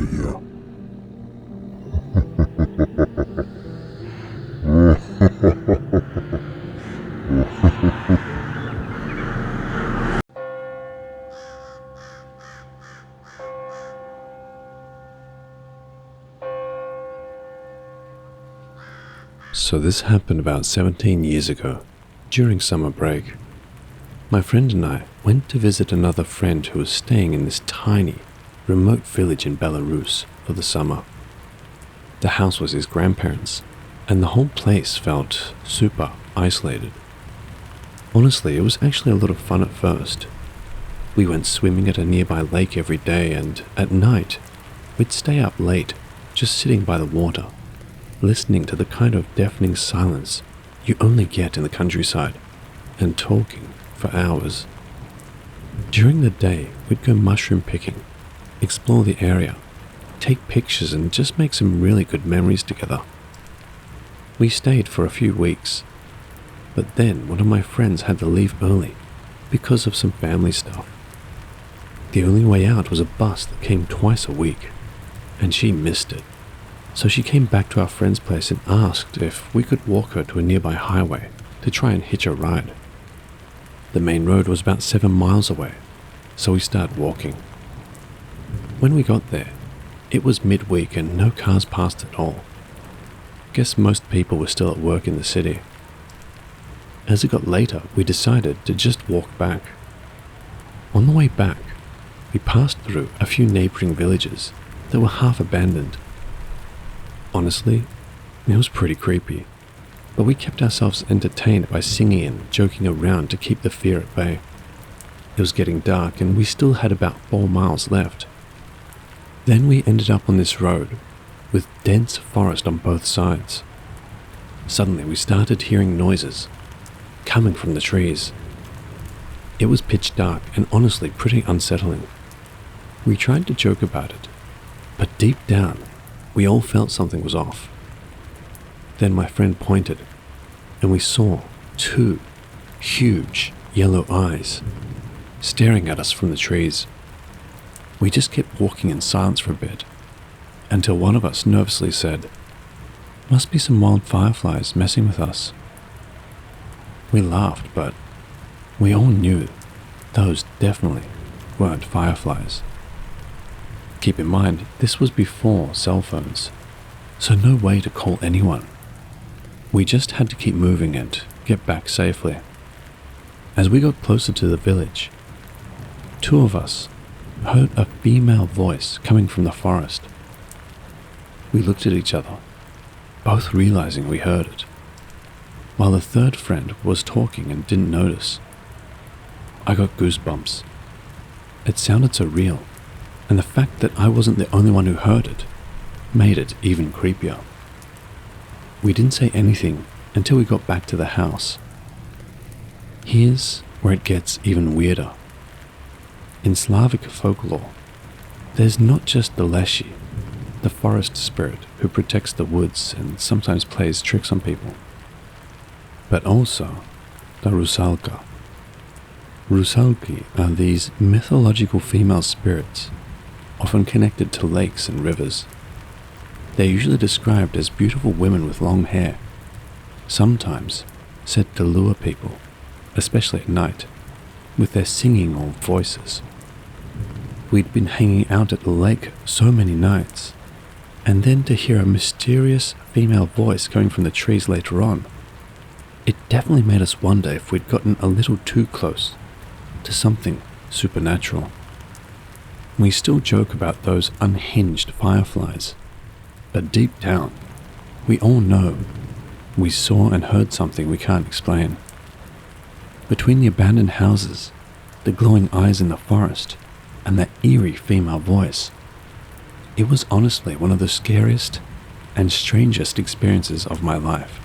to hear. So this happened about 17 years ago, during summer break. My friend and I went to visit another friend who was staying in this tiny, remote village in Belarus for the summer. The house was his grandparents', and the whole place felt super isolated. Honestly, it was actually a lot of fun at first. We went swimming at a nearby lake every day, and at night, we'd stay up late, just sitting by the water, listening to the kind of deafening silence you only get in the countryside, and talking for hours. During the day, we'd go mushroom picking, explore the area, take pictures, and just make some really good memories together. We stayed for a few weeks, but then one of my friends had to leave early because of some family stuff. The only way out was a bus that came twice a week, and she missed it. So she came back to our friend's place and asked if we could walk her to a nearby highway to try and hitch a ride. The main road was about 7 miles away, so we started walking. When we got there, it was midweek and no cars passed at all. Guess most people were still at work in the city. As it got later, we decided to just walk back. On the way back, we passed through a few neighboring villages that were half abandoned. Honestly, it was pretty creepy, but we kept ourselves entertained by singing and joking around to keep the fear at bay. It was getting dark and we still had about 4 miles left. Then we ended up on this road, with dense forest on both sides. Suddenly we started hearing noises, coming from the trees. It was pitch dark and honestly pretty unsettling. We tried to joke about it, but deep down, we all felt something was off. Then my friend pointed, and we saw 2 huge yellow eyes staring at us from the trees. We just kept walking in silence for a bit, until one of us nervously said, "Must be some wild fireflies messing with us." We laughed, but we all knew those definitely weren't fireflies. Keep in mind, this was before cell phones, so no way to call anyone. We just had to keep moving and get back safely. As we got closer to the village, 2 of us heard a female voice coming from the forest. We looked at each other, both realizing we heard it, while the third friend was talking and didn't notice. I got goosebumps. It sounded so real, and the fact that I wasn't the only one who heard it made it even creepier. We didn't say anything until we got back to the house. Here's where it gets even weirder. In Slavic folklore, there's not just the Leshy, the forest spirit who protects the woods and sometimes plays tricks on people, but also the Rusalka. Rusalki are these mythological female spirits, often connected to lakes and rivers. They're usually described as beautiful women with long hair, sometimes said to lure people, especially at night, with their singing or voices. We'd been hanging out at the lake so many nights, and then to hear a mysterious female voice coming from the trees later on, it definitely made us wonder if we'd gotten a little too close to something supernatural. We still joke about those unhinged fireflies, but deep down, we all know we saw and heard something we can't explain. Between the abandoned houses, the glowing eyes in the forest, and that eerie female voice, it was honestly one of the scariest and strangest experiences of my life.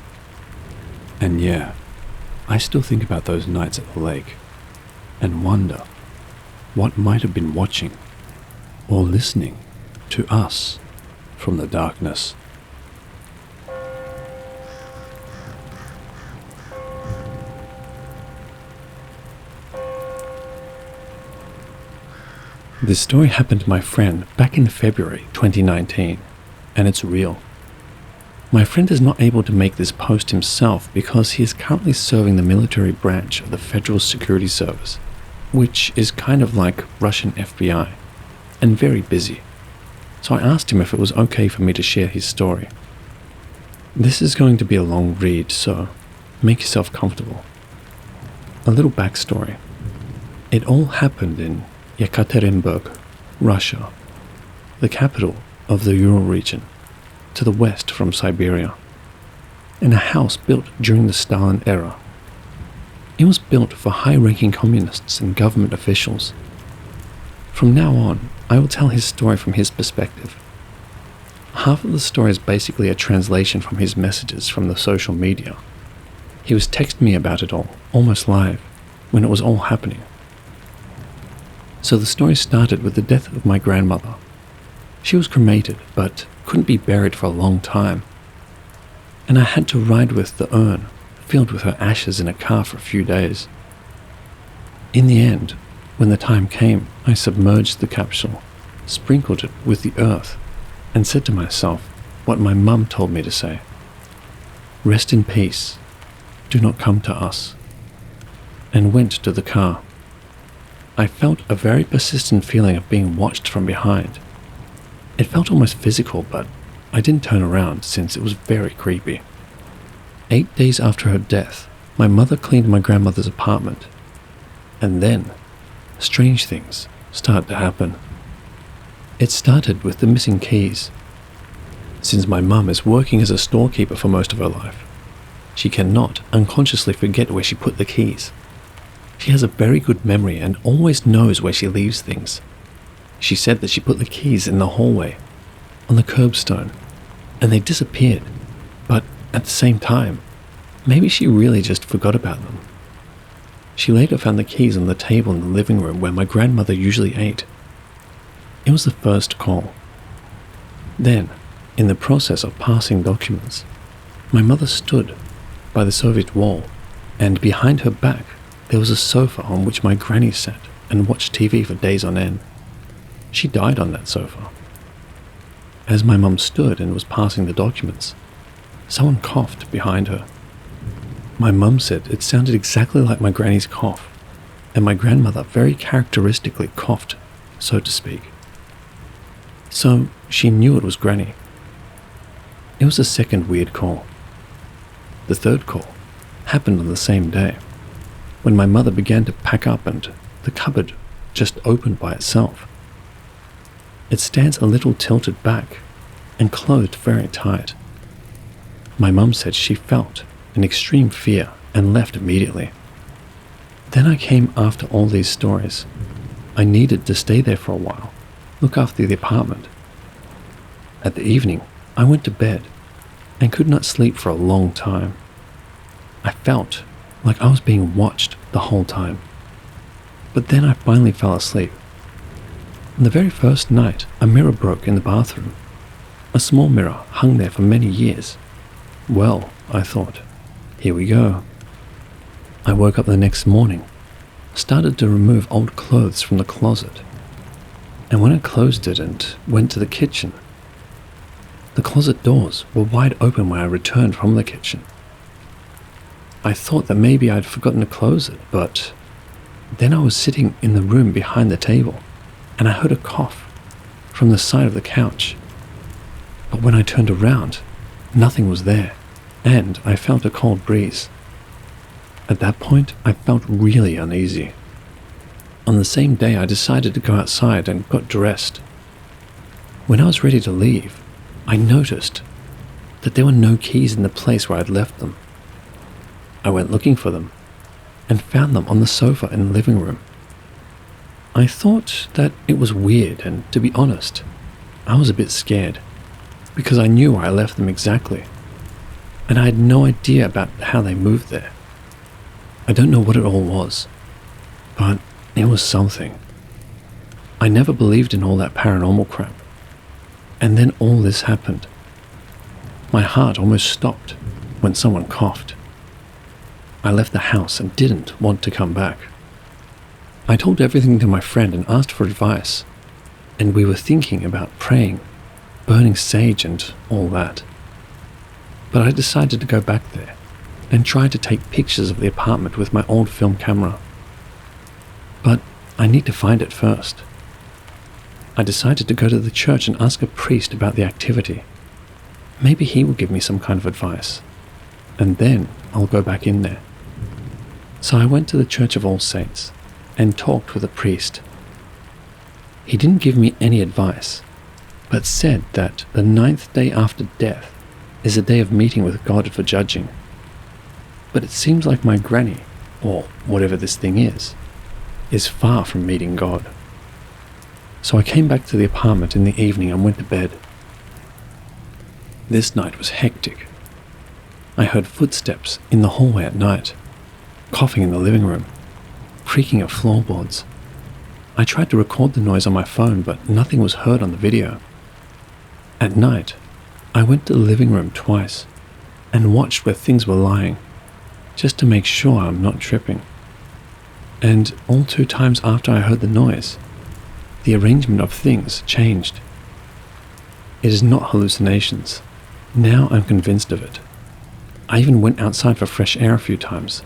And yeah, I still think about those nights at the lake and wonder what might have been watching or listening to us from the darkness. This story happened to my friend back in February 2019, and it's real. My friend is not able to make this post himself because he is currently serving the military branch of the Federal Security Service, which is kind of like Russian FBI, and very busy. So I asked him if it was okay for me to share his story. This is going to be a long read, so make yourself comfortable. A little backstory. It all happened in Yekaterinburg, Russia, the capital of the Ural region, to the west from Siberia, in a house built during the Stalin era. It was built for high-ranking communists and government officials. From now on, I will tell his story from his perspective. Half of the story is basically a translation from his messages from the social media. He was texting me about it all, almost live, when it was all happening. So the story started with the death of my grandmother. She was cremated, but couldn't be buried for a long time. And I had to ride with the urn, filled with her ashes in a car for a few days. In the end, when the time came, I submerged the capsule, sprinkled it with the earth, and said to myself what my mum told me to say. Rest in peace, do not come to us, and went to the car. I felt a very persistent feeling of being watched from behind. It felt almost physical, but I didn't turn around since it was very creepy. 8 days after her death, my mother cleaned my grandmother's apartment, and then strange things started to happen. It started with the missing keys. Since my mum is working as a storekeeper for most of her life, she cannot unconsciously forget where she put the keys. She has a very good memory and always knows where she leaves things. She said that she put the keys in the hallway, on the curbstone, and they disappeared. But at the same time, maybe she really just forgot about them. She later found the keys on the table in the living room where my grandmother usually ate. It was the first call. Then, in the process of passing documents, my mother stood by the Soviet wall, and behind her back there was a sofa on which my granny sat and watched TV for days on end. She died on that sofa. As my mum stood and was passing the documents, someone coughed behind her. My mum said it sounded exactly like my granny's cough, and my grandmother very characteristically coughed, so to speak. So she knew it was Granny. It was the second weird call. The third call happened on the same day, when my mother began to pack up and the cupboard just opened by itself. It stands a little tilted back and closed very tight. My mum said she felt an extreme fear and left immediately. Then I came after all these stories. I needed to stay there for a while, look after the apartment. At the evening, I went to bed and could not sleep for a long time. I felt like I was being watched the whole time. But then I finally fell asleep. On the very first night, a mirror broke in the bathroom. A small mirror hung there for many years. Well, I thought, here we go. I woke up the next morning, started to remove old clothes from the closet, and when I closed it and went to the kitchen, the closet doors were wide open when I returned from the kitchen. I thought that maybe I'd forgotten to close it, but then I was sitting in the room behind the table, and I heard a cough from the side of the couch. But when I turned around, nothing was there, and I felt a cold breeze. At that point, I felt really uneasy. On the same day, I decided to go outside and got dressed. When I was ready to leave, I noticed that there were no keys in the place where I'd left them. I went looking for them and found them on the sofa in the living room. I thought that it was weird, and to be honest, I was a bit scared because I knew where I left them exactly, and I had no idea about how they moved there. I don't know what it all was, but it was something. I never believed in all that paranormal crap, and then all this happened. My heart almost stopped when someone coughed. I left the house and didn't want to come back. I told everything to my friend and asked for advice, and we were thinking about praying, burning sage and all that. But I decided to go back there and try to take pictures of the apartment with my old film camera. But I need to find it first. I decided to go to the church and ask a priest about the activity. Maybe he will give me some kind of advice, and then I'll go back in there. So I went to the Church of All Saints and talked with a priest. He didn't give me any advice, but said that the 9th day after death is a day of meeting with God for judging. But it seems like my granny, or whatever this thing is far from meeting God. So I came back to the apartment in the evening and went to bed. This night was hectic. I heard footsteps in the hallway at night, coughing in the living room, creaking of floorboards. I tried to record the noise on my phone, but nothing was heard on the video. At night, I went to the living room twice and watched where things were lying, just to make sure I'm not tripping. And all 2 times after I heard the noise, the arrangement of things changed. It is not hallucinations. Now I'm convinced of it. I even went outside for fresh air a few times.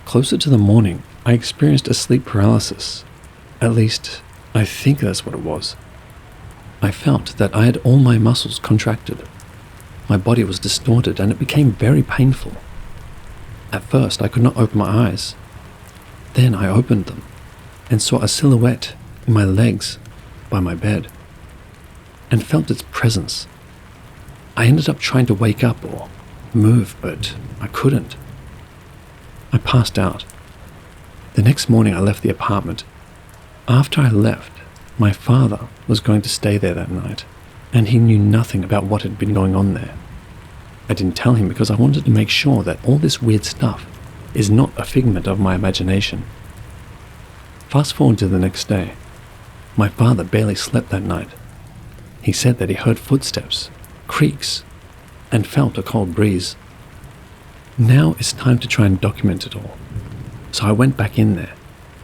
Closer to the morning, I experienced a sleep paralysis. At least, I think that's what it was. I felt that I had all my muscles contracted. My body was distorted and it became very painful. At first, I could not open my eyes. Then I opened them and saw a silhouette in my legs by my bed and felt its presence. I ended up trying to wake up or move, but I couldn't. I passed out. The next morning I left the apartment. After I left, my father was going to stay there that night, and he knew nothing about what had been going on there. I didn't tell him because I wanted to make sure that all this weird stuff is not a figment of my imagination. Fast forward to the next day. My father barely slept that night. He said that he heard footsteps, creaks, and felt a cold breeze. Now it's time to try and document it all. So I went back in there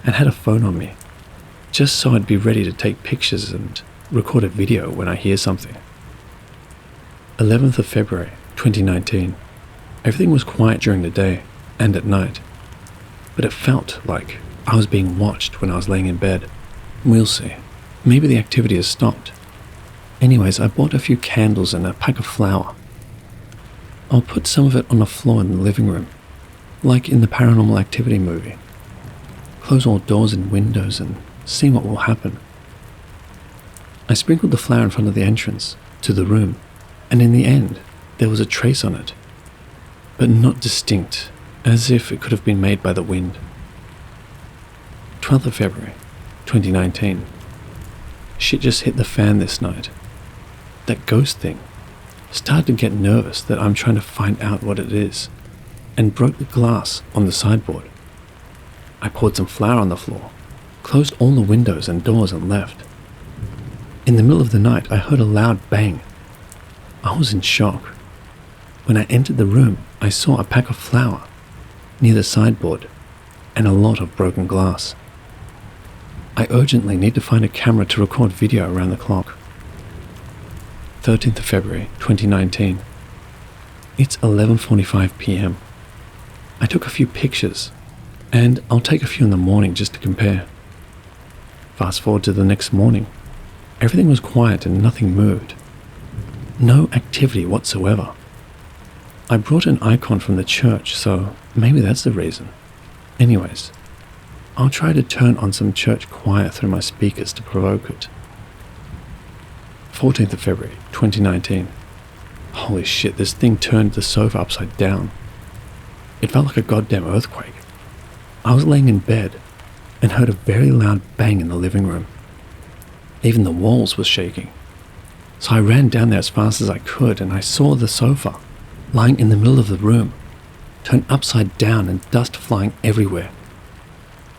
and had a phone on me, just so I'd be ready to take pictures and record a video when I hear something. 11th of February, 2019. Everything was quiet during the day and at night, but it felt like I was being watched when I was laying in bed. We'll see. Maybe the activity has stopped. Anyways, I bought a few candles and a pack of flour. I'll put some of it on the floor in the living room, like in the Paranormal Activity movie. Close all doors and windows and see what will happen. I sprinkled the flour in front of the entrance to the room, and in the end, there was a trace on it, but not distinct, as if it could have been made by the wind. 12th of February, 2019. Shit just hit the fan this night. That ghost thing. Started to get nervous that I'm trying to find out what it is, and broke the glass on the sideboard. I poured some flour on the floor, closed all the windows and doors and left. In the middle of the night, I heard a loud bang. I was in shock. When I entered the room, I saw a pack of flour near the sideboard and a lot of broken glass. I urgently need to find a camera to record video around the clock. 13th of February, 2019. It's 11:45 p.m. I took a few pictures, and I'll take a few in the morning just to compare. Fast forward to the next morning. Everything was quiet and nothing moved. No activity whatsoever. I brought an icon from the church, so maybe that's the reason. Anyways, I'll try to turn on some church choir through my speakers to provoke it. 14th of February, 2019. Holy shit, this thing turned the sofa upside down. It felt like a goddamn earthquake. I was laying in bed and heard a very loud bang in the living room. Even the walls were shaking. So I ran down there as fast as I could, and I saw the sofa lying in the middle of the room, turned upside down and dust flying everywhere.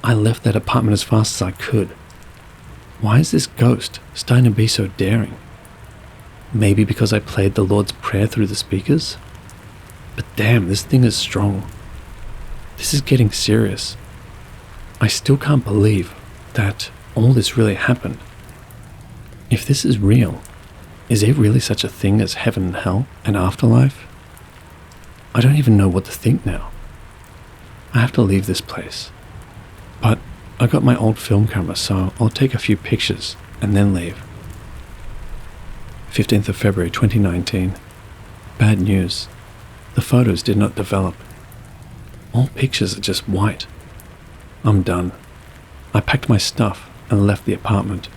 I left that apartment as fast as I could. Why is this ghost starting to be so daring? Maybe because I played the Lord's Prayer through the speakers? But damn, this thing is strong. This is getting serious. I still can't believe that all this really happened. If this is real, is there really such a thing as heaven and hell and afterlife? I don't even know what to think now. I have to leave this place. But I got my old film camera, so I'll take a few pictures and then leave. 15th of February 2019. Bad news. The photos did not develop. All pictures are just white. I'm done. I packed my stuff and left the apartment.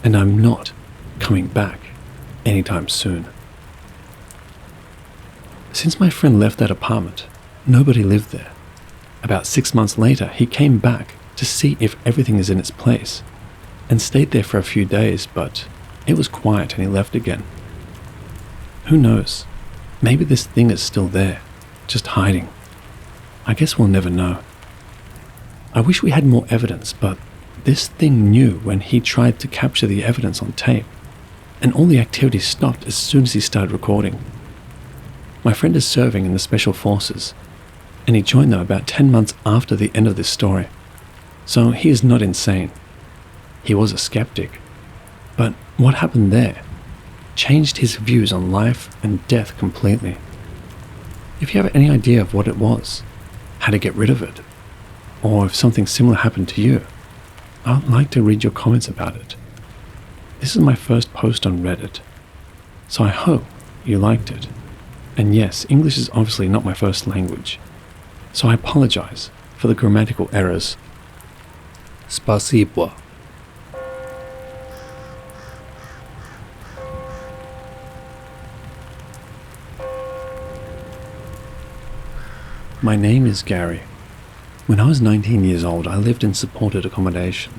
And I'm not coming back anytime soon. Since my friend left that apartment, nobody lived there. About 6 months later, he came back to see if everything is in its place and stayed there for a few days, but it was quiet and he left again. Who knows? Maybe this thing is still there, just hiding. I guess we'll never know. I wish we had more evidence, but this thing knew when he tried to capture the evidence on tape, and all the activity stopped as soon as he started recording. My friend is serving in the Special Forces, and he joined them about 10 months after the end of this story. So he is not insane. He was a skeptic. But what happened there changed his views on life and death completely. If you have any idea of what it was, how to get rid of it, or if something similar happened to you, I'd like to read your comments about it. This is my first post on Reddit, so I hope you liked it. And yes, English is obviously not my first language, so I apologize for the grammatical errors. Спасибо. My name is Gary. When I was 19 years old, I lived in supported accommodation.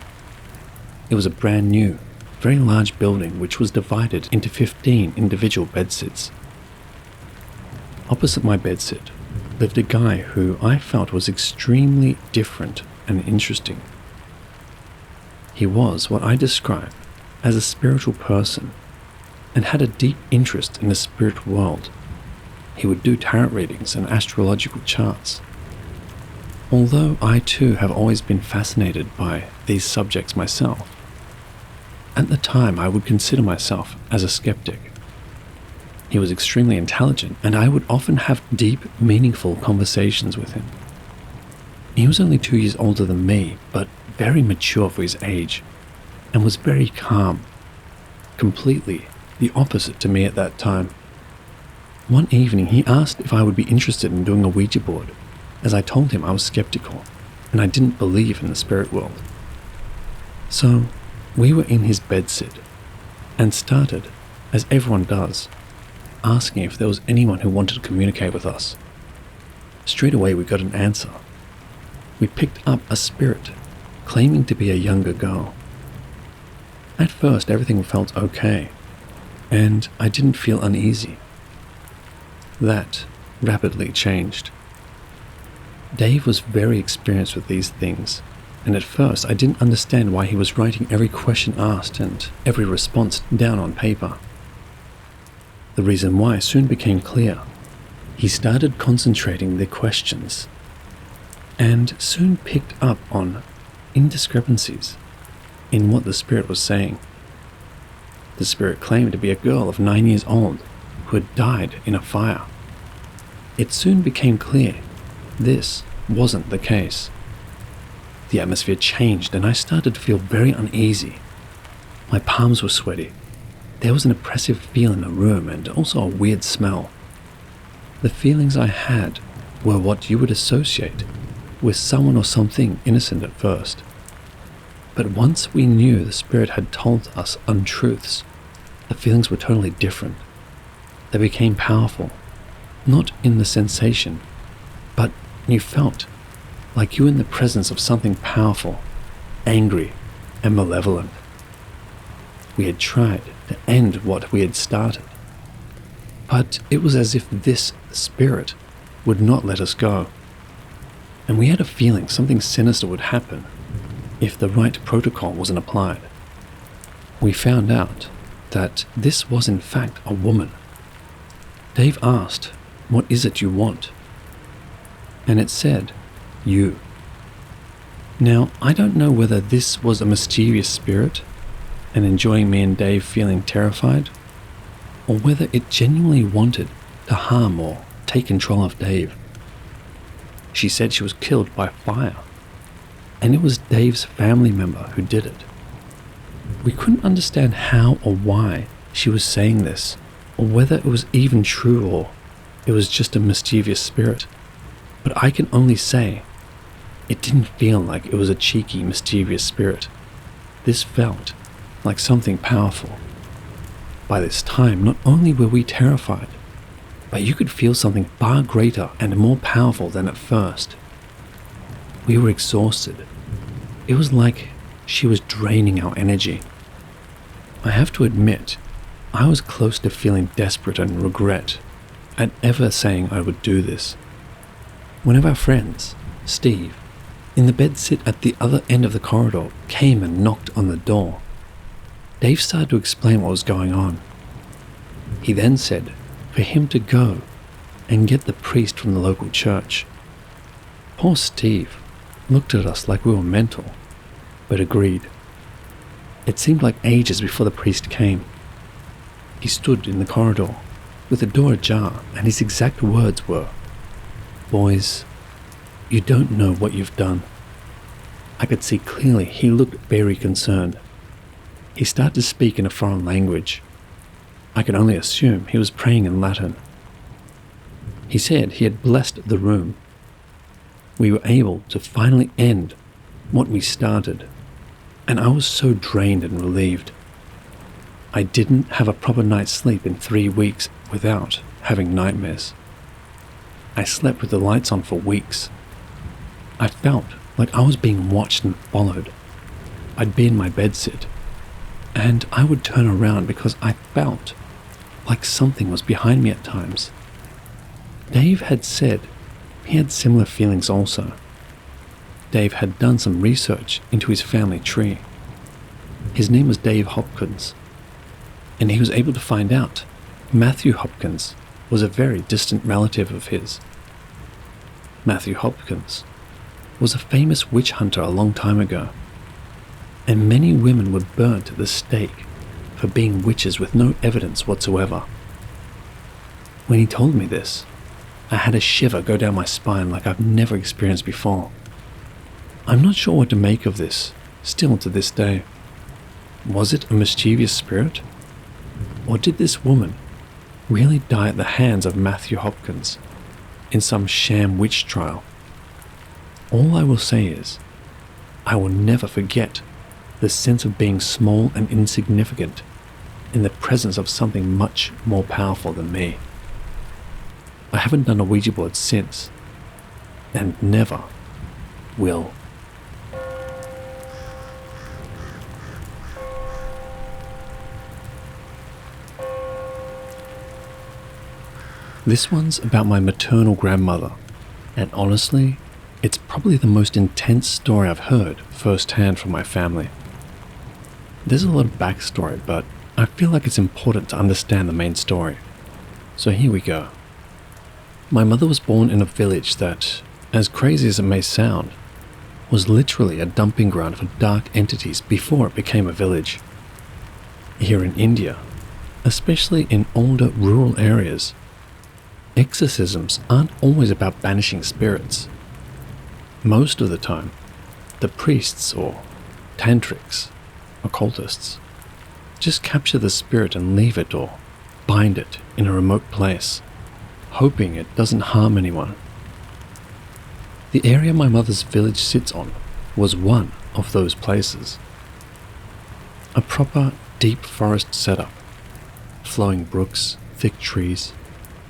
It was a brand new, very large building which was divided into 15 individual bedsits. Opposite my bedsit lived a guy who I felt was extremely different and interesting. He was what I describe as a spiritual person and had a deep interest in the spirit world. He would do tarot readings and astrological charts. Although I too have always been fascinated by these subjects myself, at the time I would consider myself as a skeptic. He was extremely intelligent, and I would often have deep, meaningful conversations with him. He was only 2 years older than me, but very mature for his age, and was very calm, completely the opposite to me at that time. One evening he asked if I would be interested in doing a Ouija board, as I told him I was skeptical, and I didn't believe in the spirit world. So, we were in his bedsit, and started, as everyone does, asking if there was anyone who wanted to communicate with us. Straight away we got an answer. We picked up a spirit, claiming to be a younger girl. At first everything felt okay, and I didn't feel uneasy. That rapidly changed. Dave was very experienced with these things, and at first I didn't understand why he was writing every question asked and every response down on paper. The reason why soon became clear. He started concentrating the questions, and soon picked up on indiscrepancies in what the spirit was saying. The spirit claimed to be a girl of 9 years old who had died in a fire. It soon became clear this wasn't the case. The atmosphere changed and I started to feel very uneasy. My palms were sweaty. There was an oppressive feel in the room and also a weird smell. The feelings I had were what you would associate with someone or something innocent at first. But once we knew the spirit had told us untruths, the feelings were totally different. They became powerful, not in the sensation, but you felt like you were in the presence of something powerful, angry, and malevolent. We had tried to end what we had started, but it was as if this spirit would not let us go. And we had a feeling something sinister would happen if the right protocol wasn't applied. We found out that this was in fact a woman. Dave asked, "What is it you want?" And it said, "You." Now, I don't know whether this was a mischievous spirit and enjoying me and Dave feeling terrified, or whether it genuinely wanted to harm or take control of Dave. She said she was killed by fire, and it was Dave's family member who did it. We couldn't understand how or why she was saying this, or whether it was even true or it was just a mischievous spirit, but I can only say it didn't feel like it was a cheeky, mischievous spirit. This felt like something powerful. By this time, not only were we terrified, but you could feel something far greater and more powerful than at first. We were exhausted. It was like she was draining our energy. I have to admit, I was close to feeling desperate and regret at ever saying I would do this. One of our friends, Steve, in the bed sit at the other end of the corridor, came and knocked on the door. Dave started to explain what was going on. He then said for him to go and get the priest from the local church. Poor Steve looked at us like we were mental, but agreed. It seemed like ages before the priest came. He stood in the corridor with the door ajar, and his exact words were, "Boys, you don't know what you've done." I could see clearly he looked very concerned. He started to speak in a foreign language. I could only assume he was praying in Latin. He said he had blessed the room. We were able to finally end what we started, and I was so drained and relieved. I didn't have a proper night's sleep in 3 weeks without having nightmares. I slept with the lights on for weeks. I felt like I was being watched and followed. I'd be in my bedsit, and I would turn around because I felt like something was behind me at times. Dave had said he had similar feelings also. Dave had done some research into his family tree. His name was Dave Hopkins, and he was able to find out Matthew Hopkins was a very distant relative of his. Matthew Hopkins was a famous witch hunter a long time ago, and many women were burnt at the stake for being witches with no evidence whatsoever. When he told me this, I had a shiver go down my spine like I've never experienced before. I'm not sure what to make of this, still to this day. Was it a mischievous spirit? Or did this woman really die at the hands of Matthew Hopkins in some sham witch trial? All I will say is, I will never forget the sense of being small and insignificant in the presence of something much more powerful than me. I haven't done a Ouija board since, and never will. This one's about my maternal grandmother, and honestly, it's probably the most intense story I've heard firsthand from my family. There's a lot of backstory, but I feel like it's important to understand the main story. So here we go. My mother was born in a village that, as crazy as it may sound, was literally a dumping ground for dark entities before it became a village. Here in India, especially in older rural areas, exorcisms aren't always about banishing spirits. Most of the time, the priests or tantrics, occultists, just capture the spirit and leave it or bind it in a remote place, hoping it doesn't harm anyone. The area my mother's village sits on was one of those places. A proper deep forest setup, flowing brooks, thick trees,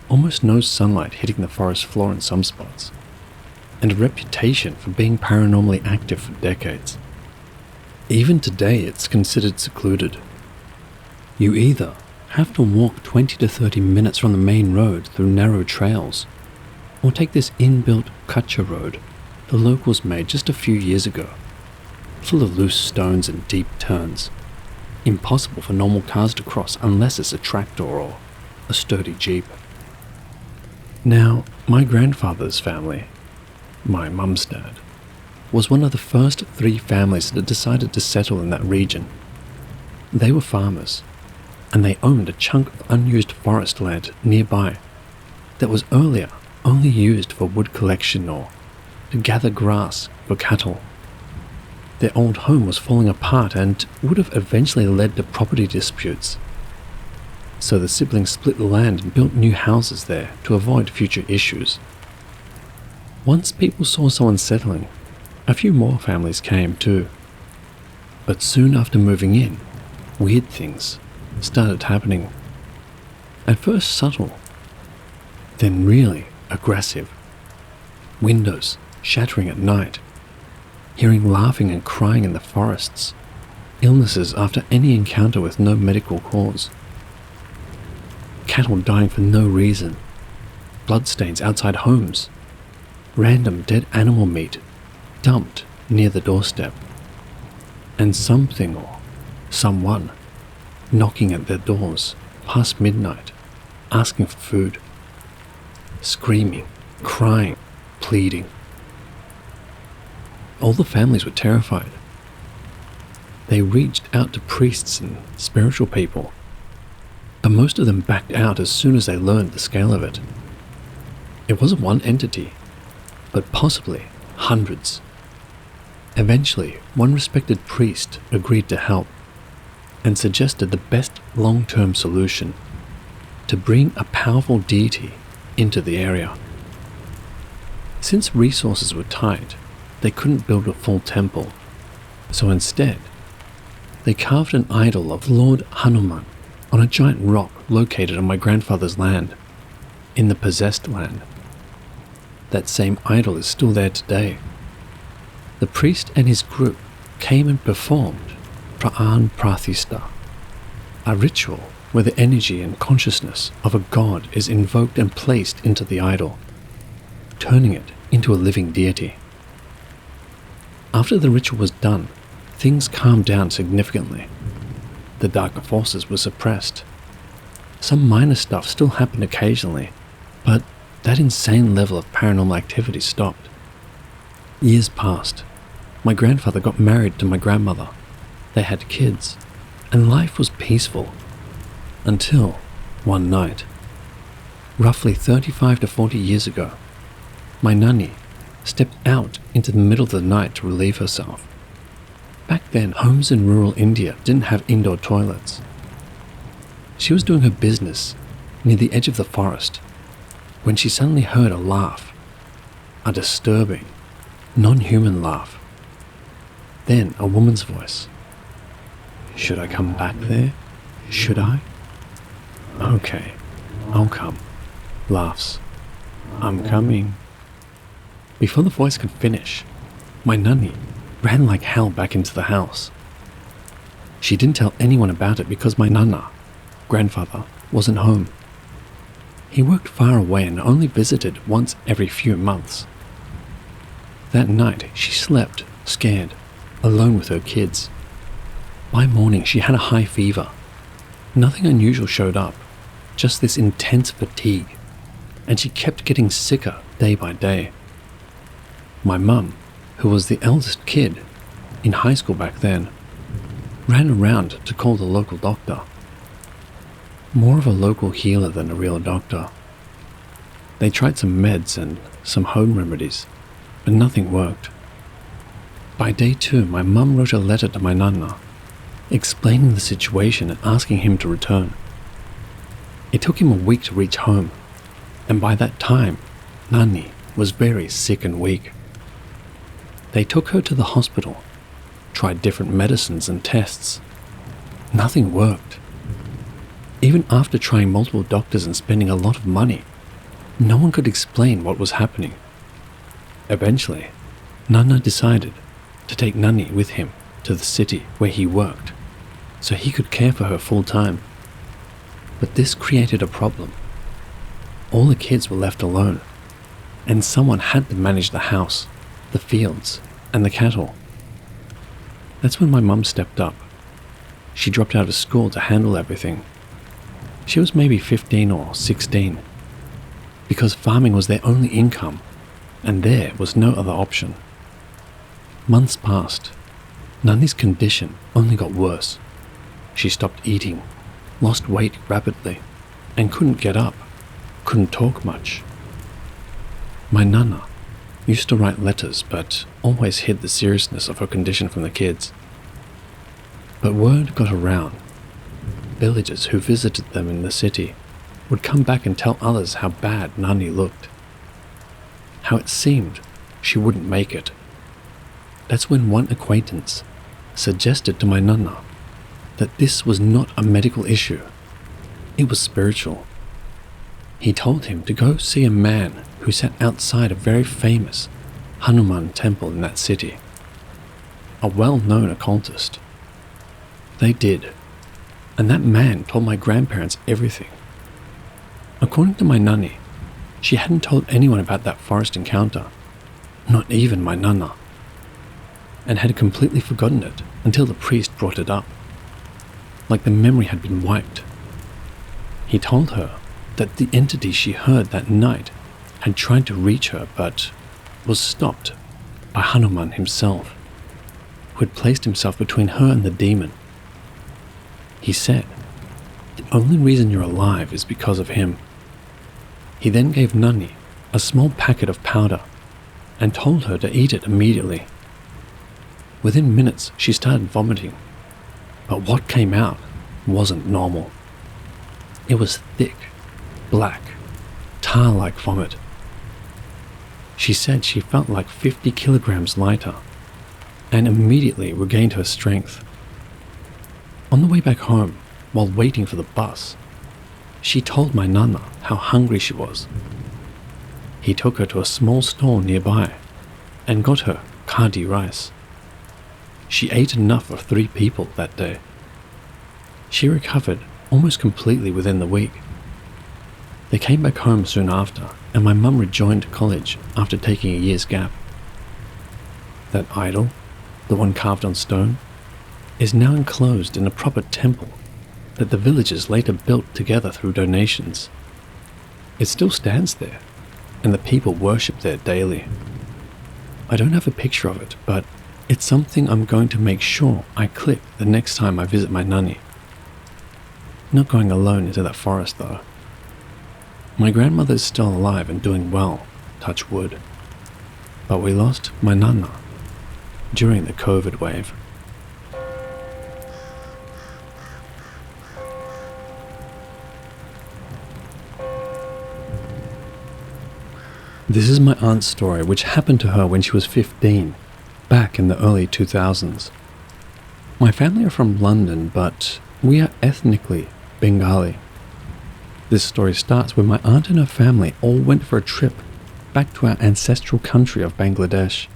almost no sunlight hitting the forest floor in some spots, and a reputation for being paranormally active for decades. Even today it's considered secluded. You either have to walk 20 to 30 minutes from the main road through narrow trails, or take this inbuilt Kutcha road the locals made just a few years ago, full of loose stones and deep turns, impossible for normal cars to cross unless it's a tractor or a sturdy jeep. Now, my grandfather's family, my mum's dad, was one of the first 3 families that decided to settle in that region. They were farmers, and they owned a chunk of unused forest land nearby that was earlier only used for wood collection or to gather grass for cattle. Their old home was falling apart and would have eventually led to property disputes. So the siblings split the land and built new houses there to avoid future issues. Once people saw someone settling, a few more families came too. But soon after moving in, weird things started happening. At first subtle, then really aggressive. Windows shattering at night, hearing laughing and crying in the forests, illnesses after any encounter with no medical cause, cattle dying for no reason, bloodstains outside homes, random dead animal meat dumped near the doorstep, and something or someone knocking at their doors past midnight, asking for food, screaming, crying, pleading. All the families were terrified. They reached out to priests and spiritual people, but most of them backed out as soon as they learned the scale of it. It wasn't one entity, but possibly hundreds. Eventually, one respected priest agreed to help and suggested the best long-term solution: to bring a powerful deity into the area. Since resources were tight, they couldn't build a full temple, so instead, they carved an idol of Lord Hanuman on a giant rock located on my grandfather's land, in the possessed land. That same idol is still there today. The priest and his group came and performed Pran Prathista, a ritual where the energy and consciousness of a god is invoked and placed into the idol, turning it into a living deity. After the ritual was done, things calmed down significantly. The darker forces were suppressed. Some minor stuff still happened occasionally, but that insane level of paranormal activity stopped. Years passed. My grandfather got married to my grandmother. They had kids, and life was peaceful. Until one night, roughly 35 to 40 years ago, my nanny stepped out into the middle of the night to relieve herself. Back then, homes in rural India didn't have indoor toilets. She was doing her business near the edge of the forest when she suddenly heard a laugh, a disturbing, non-human laugh. Then a woman's voice. "Should I come back there? Should I?" "Okay, I'll come." Laughs. "I'm coming." Before the voice could finish, my nanny ran like hell back into the house. She didn't tell anyone about it because my nana, grandfather, wasn't home. He worked far away and only visited once every few months. That night, she slept, scared, alone with her kids. By morning, she had a high fever. Nothing unusual showed up, just this intense fatigue, and she kept getting sicker day by day. My mum, who was the eldest kid, in high school back then, ran around to call the local doctor. More of a local healer than a real doctor. They tried some meds and some home remedies, but nothing worked. By day 2, my mum wrote a letter to my nana, explaining the situation and asking him to return. It took him a week to reach home, and by that time, Nani was very sick and weak. They took her to the hospital, tried different medicines and tests. Nothing worked. Even after trying multiple doctors and spending a lot of money, no one could explain what was happening. Eventually, Nana decided to take Nani with him to the city where he worked, so he could care for her full time. But this created a problem. All the kids were left alone, and someone had to manage the house, the fields, and the cattle. That's when my mum stepped up. She dropped out of school to handle everything. She was maybe 15 or 16, because farming was their only income, and there was no other option. Months passed. Nani's condition only got worse. She stopped eating, lost weight rapidly, and couldn't get up, couldn't talk much. My Nana used to write letters but always hid the seriousness of her condition from the kids. But word got around. Villagers who visited them in the city would come back and tell others how bad Nani looked, how it seemed she wouldn't make it. That's when one acquaintance suggested to my Nana that this was not a medical issue, it was spiritual. He told him to go see a man who sat outside a very famous Hanuman temple in that city, a well-known occultist. They did, and that man told my grandparents everything. According to my Nani, she hadn't told anyone about that forest encounter, not even my Nana, and had completely forgotten it until the priest brought it up, like the memory had been wiped. He told her that the entity she heard that night had tried to reach her but was stopped by Hanuman himself, who had placed himself between her and the demon. He said, "The only reason you're alive is because of him." He then gave Nani a small packet of powder and told her to eat it immediately. Within minutes, she started vomiting, but what came out wasn't normal. It was thick, black, tar-like vomit. She said she felt like 50 kilograms lighter and immediately regained her strength. On the way back home, while waiting for the bus, she told my Nana how hungry she was. He took her to a small store nearby and got her khadi rice. She ate enough for 3 people that day. She recovered almost completely within the week. They came back home soon after, and my mum rejoined college after taking a year's gap. That idol, the one carved on stone, is now enclosed in a proper temple that the villagers later built together through donations. It still stands there, and the people worship there daily. I don't have a picture of it, but it's something I'm going to make sure I clip the next time I visit my Nani. Not going alone into that forest though. My grandmother is still alive and doing well, touch wood. But we lost my Nana during the COVID wave. This is my aunt's story, which happened to her when she was 15, back in the early 2000s. My family are from London, but we are ethnically Bengali. This story starts when my aunt and her family all went for a trip back to our ancestral country of Bangladesh.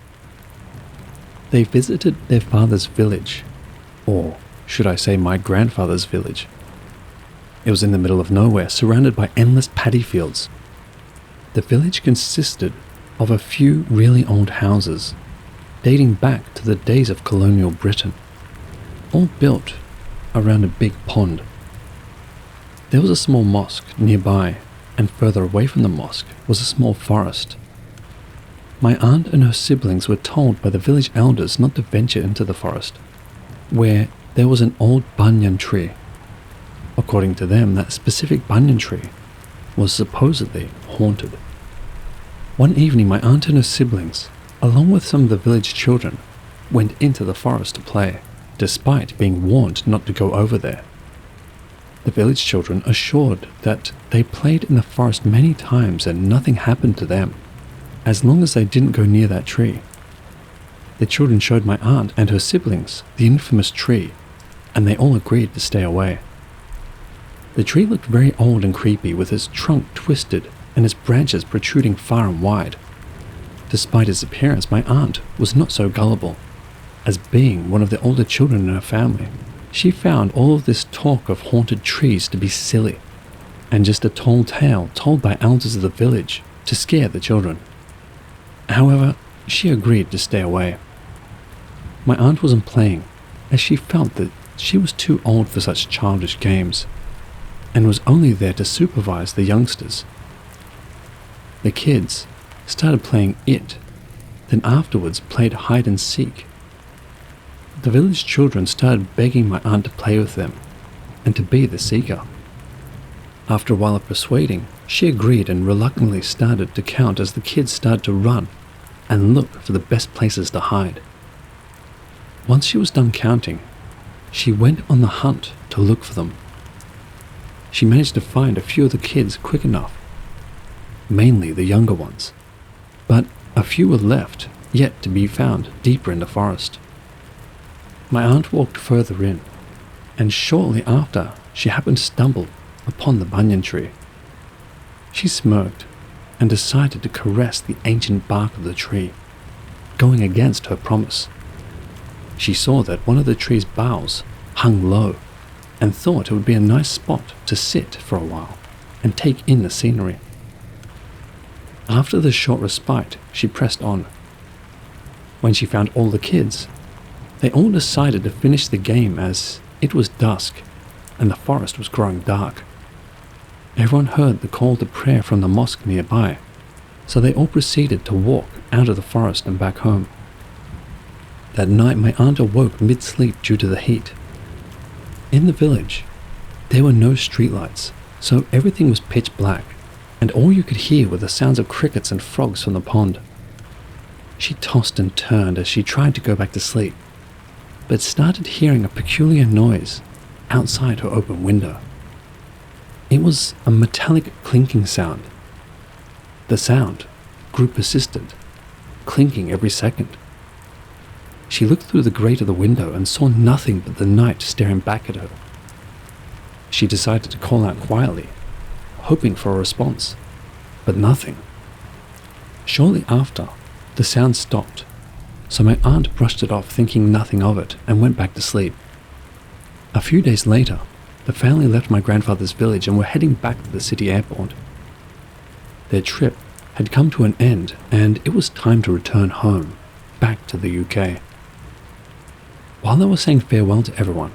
They visited their father's village, or should I say my grandfather's village. It was in the middle of nowhere, surrounded by endless paddy fields. The village consisted of a few really old houses, dating back to the days of colonial Britain, all built around a big pond. There was a small mosque nearby, and further away from the mosque was a small forest. My aunt and her siblings were told by the village elders not to venture into the forest, where there was an old banyan tree. According to them, that specific banyan tree was supposedly haunted. One evening, my aunt and her siblings, along with some of the village children, went into the forest to play, despite being warned not to go over there. The village children assured that they played in the forest many times and nothing happened to them, as long as they didn't go near that tree. The children showed my aunt and her siblings the infamous tree, and they all agreed to stay away. The tree looked very old and creepy, with its trunk twisted and its branches protruding far and wide. Despite its appearance, my aunt was not so gullible, as being one of the older children in her family. She found all of this talk of haunted trees to be silly, and just a tall tale told by elders of the village to scare the children. However, she agreed to stay away. My aunt wasn't playing, as she felt that she was too old for such childish games, and was only there to supervise the youngsters. The kids started playing it, then afterwards played hide and seek the village children started begging my aunt to play with them and to be the seeker. After a while of persuading, she agreed and reluctantly started to count as the kids started to run and look for the best places to hide. Once she was done counting, she went on the hunt to look for them. She managed to find a few of the kids quick enough, mainly the younger ones, but a few were left yet to be found deeper in the forest. My aunt walked further in, and shortly after she happened to stumble upon the banyan tree. She smirked and decided to caress the ancient bark of the tree, going against her promise. She saw that one of the tree's boughs hung low and thought it would be a nice spot to sit for a while and take in the scenery. After the short respite, she pressed on. When she found all the kids, they all decided to finish the game as it was dusk and the forest was growing dark. Everyone heard the call to prayer from the mosque nearby, so they all proceeded to walk out of the forest and back home. That night my aunt awoke mid-sleep due to the heat. In the village, there were no streetlights, so everything was pitch black, and all you could hear were the sounds of crickets and frogs from the pond. She tossed and turned as she tried to go back to sleep, but started hearing a peculiar noise outside her open window. It was a metallic clinking sound. The sound grew persistent, clinking every second. She looked through the grate of the window and saw nothing but the night staring back at her. She decided to call out quietly, hoping for a response, but nothing. Shortly after, the sound stopped, so my aunt brushed it off thinking nothing of it and went back to sleep. A few days later, the family left my grandfather's village and were heading back to the city airport. Their trip had come to an end and it was time to return home, back to the UK. While they were saying farewell to everyone,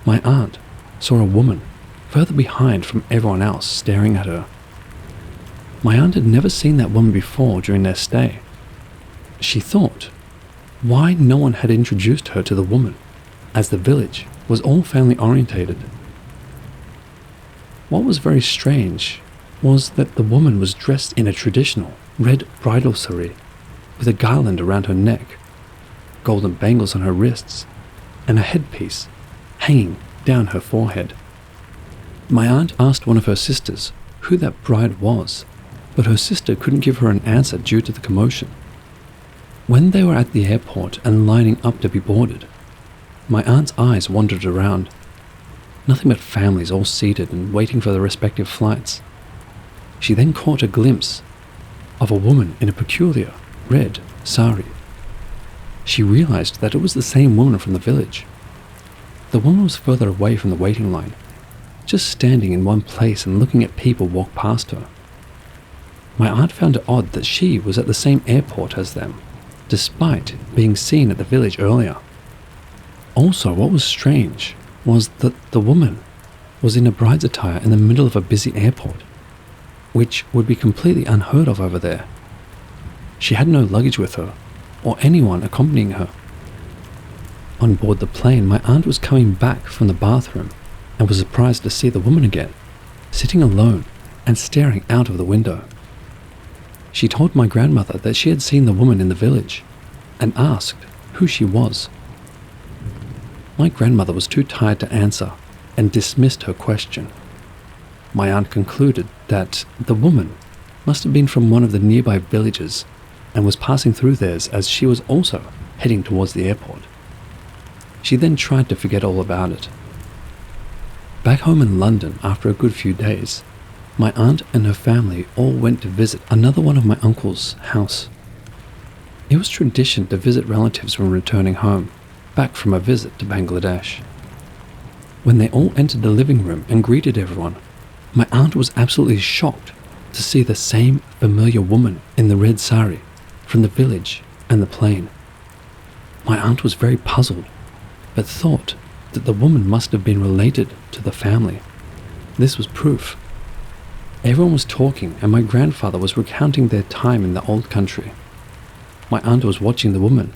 my aunt saw a woman further behind from everyone else staring at her. My aunt had never seen that woman before during their stay. She thought why no one had introduced her to the woman, as the village was all family orientated. What was very strange was that the woman was dressed in a traditional red bridal saree with a garland around her neck, golden bangles on her wrists, and a headpiece hanging down her forehead. My aunt asked one of her sisters who that bride was, but her sister couldn't give her an answer due to the commotion. When they were at the airport and lining up to be boarded, my aunt's eyes wandered around. Nothing but families all seated and waiting for their respective flights. She then caught a glimpse of a woman in a peculiar red sari. She realized that it was the same woman from the village. The woman was further away from the waiting line, just standing in one place and looking at people walk past her. My aunt found it odd that she was at the same airport as them, despite being seen at the village earlier. Also, what was strange was that the woman was in a bride's attire in the middle of a busy airport, which would be completely unheard of over there. She had no luggage with her, or anyone accompanying her. On board the plane, my aunt was coming back from the bathroom and was surprised to see the woman again, sitting alone and staring out of the window. She told my grandmother that she had seen the woman in the village and asked who she was. My grandmother was too tired to answer and dismissed her question. My aunt concluded that the woman must have been from one of the nearby villages and was passing through theirs as she was also heading towards the airport. She then tried to forget all about it. Back home in London, after a good few days, my aunt and her family all went to visit another one of my uncle's house. It was tradition to visit relatives when returning home, back from a visit to Bangladesh. When they all entered the living room and greeted everyone, my aunt was absolutely shocked to see the same familiar woman in the red sari from the village and the plane. My aunt was very puzzled, but thought that the woman must have been related to the family. This was proof. Everyone was talking and my grandfather was recounting their time in the old country. My aunt was watching the woman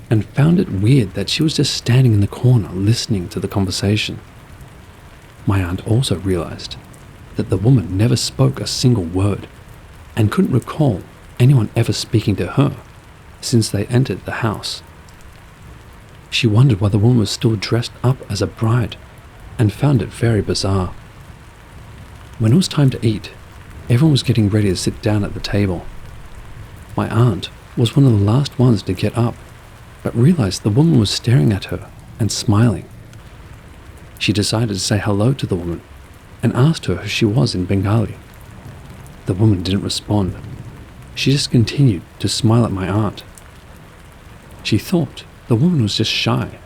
and found it weird that she was just standing in the corner listening to the conversation. My aunt also realized that the woman never spoke a single word and couldn't recall anyone ever speaking to her since they entered the house. She wondered why the woman was still dressed up as a bride and found it very bizarre. When it was time to eat, everyone was getting ready to sit down at the table. My aunt was one of the last ones to get up, but realized the woman was staring at her and smiling. She decided to say hello to the woman and asked her who she was in Bengali. The woman didn't respond. She just continued to smile at my aunt. She thought the woman was just shy,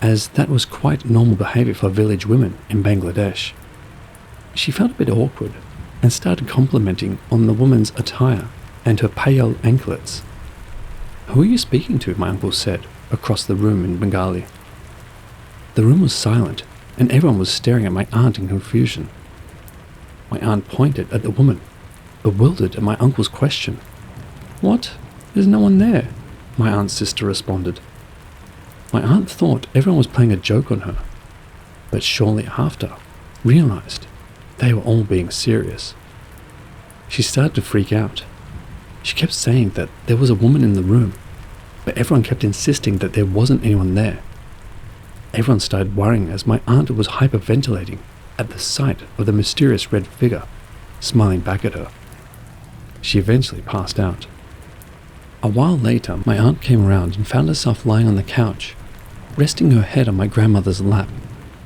as that was quite normal behavior for village women in Bangladesh. She felt a bit awkward and started complimenting on the woman's attire and her pale anklets. "Who are you speaking to?" my uncle said across the room in Bengali. The room was silent and everyone was staring at my aunt in confusion. My aunt pointed at the woman, bewildered at my uncle's question. "What? There's no one there," my aunt's sister responded. My aunt thought everyone was playing a joke on her, but shortly after realized they were all being serious. She started to freak out. She kept saying that there was a woman in the room, but everyone kept insisting that there wasn't anyone there. Everyone started worrying as my aunt was hyperventilating at the sight of the mysterious red figure smiling back at her. She eventually passed out. A while later, my aunt came around and found herself lying on the couch, resting her head on my grandmother's lap,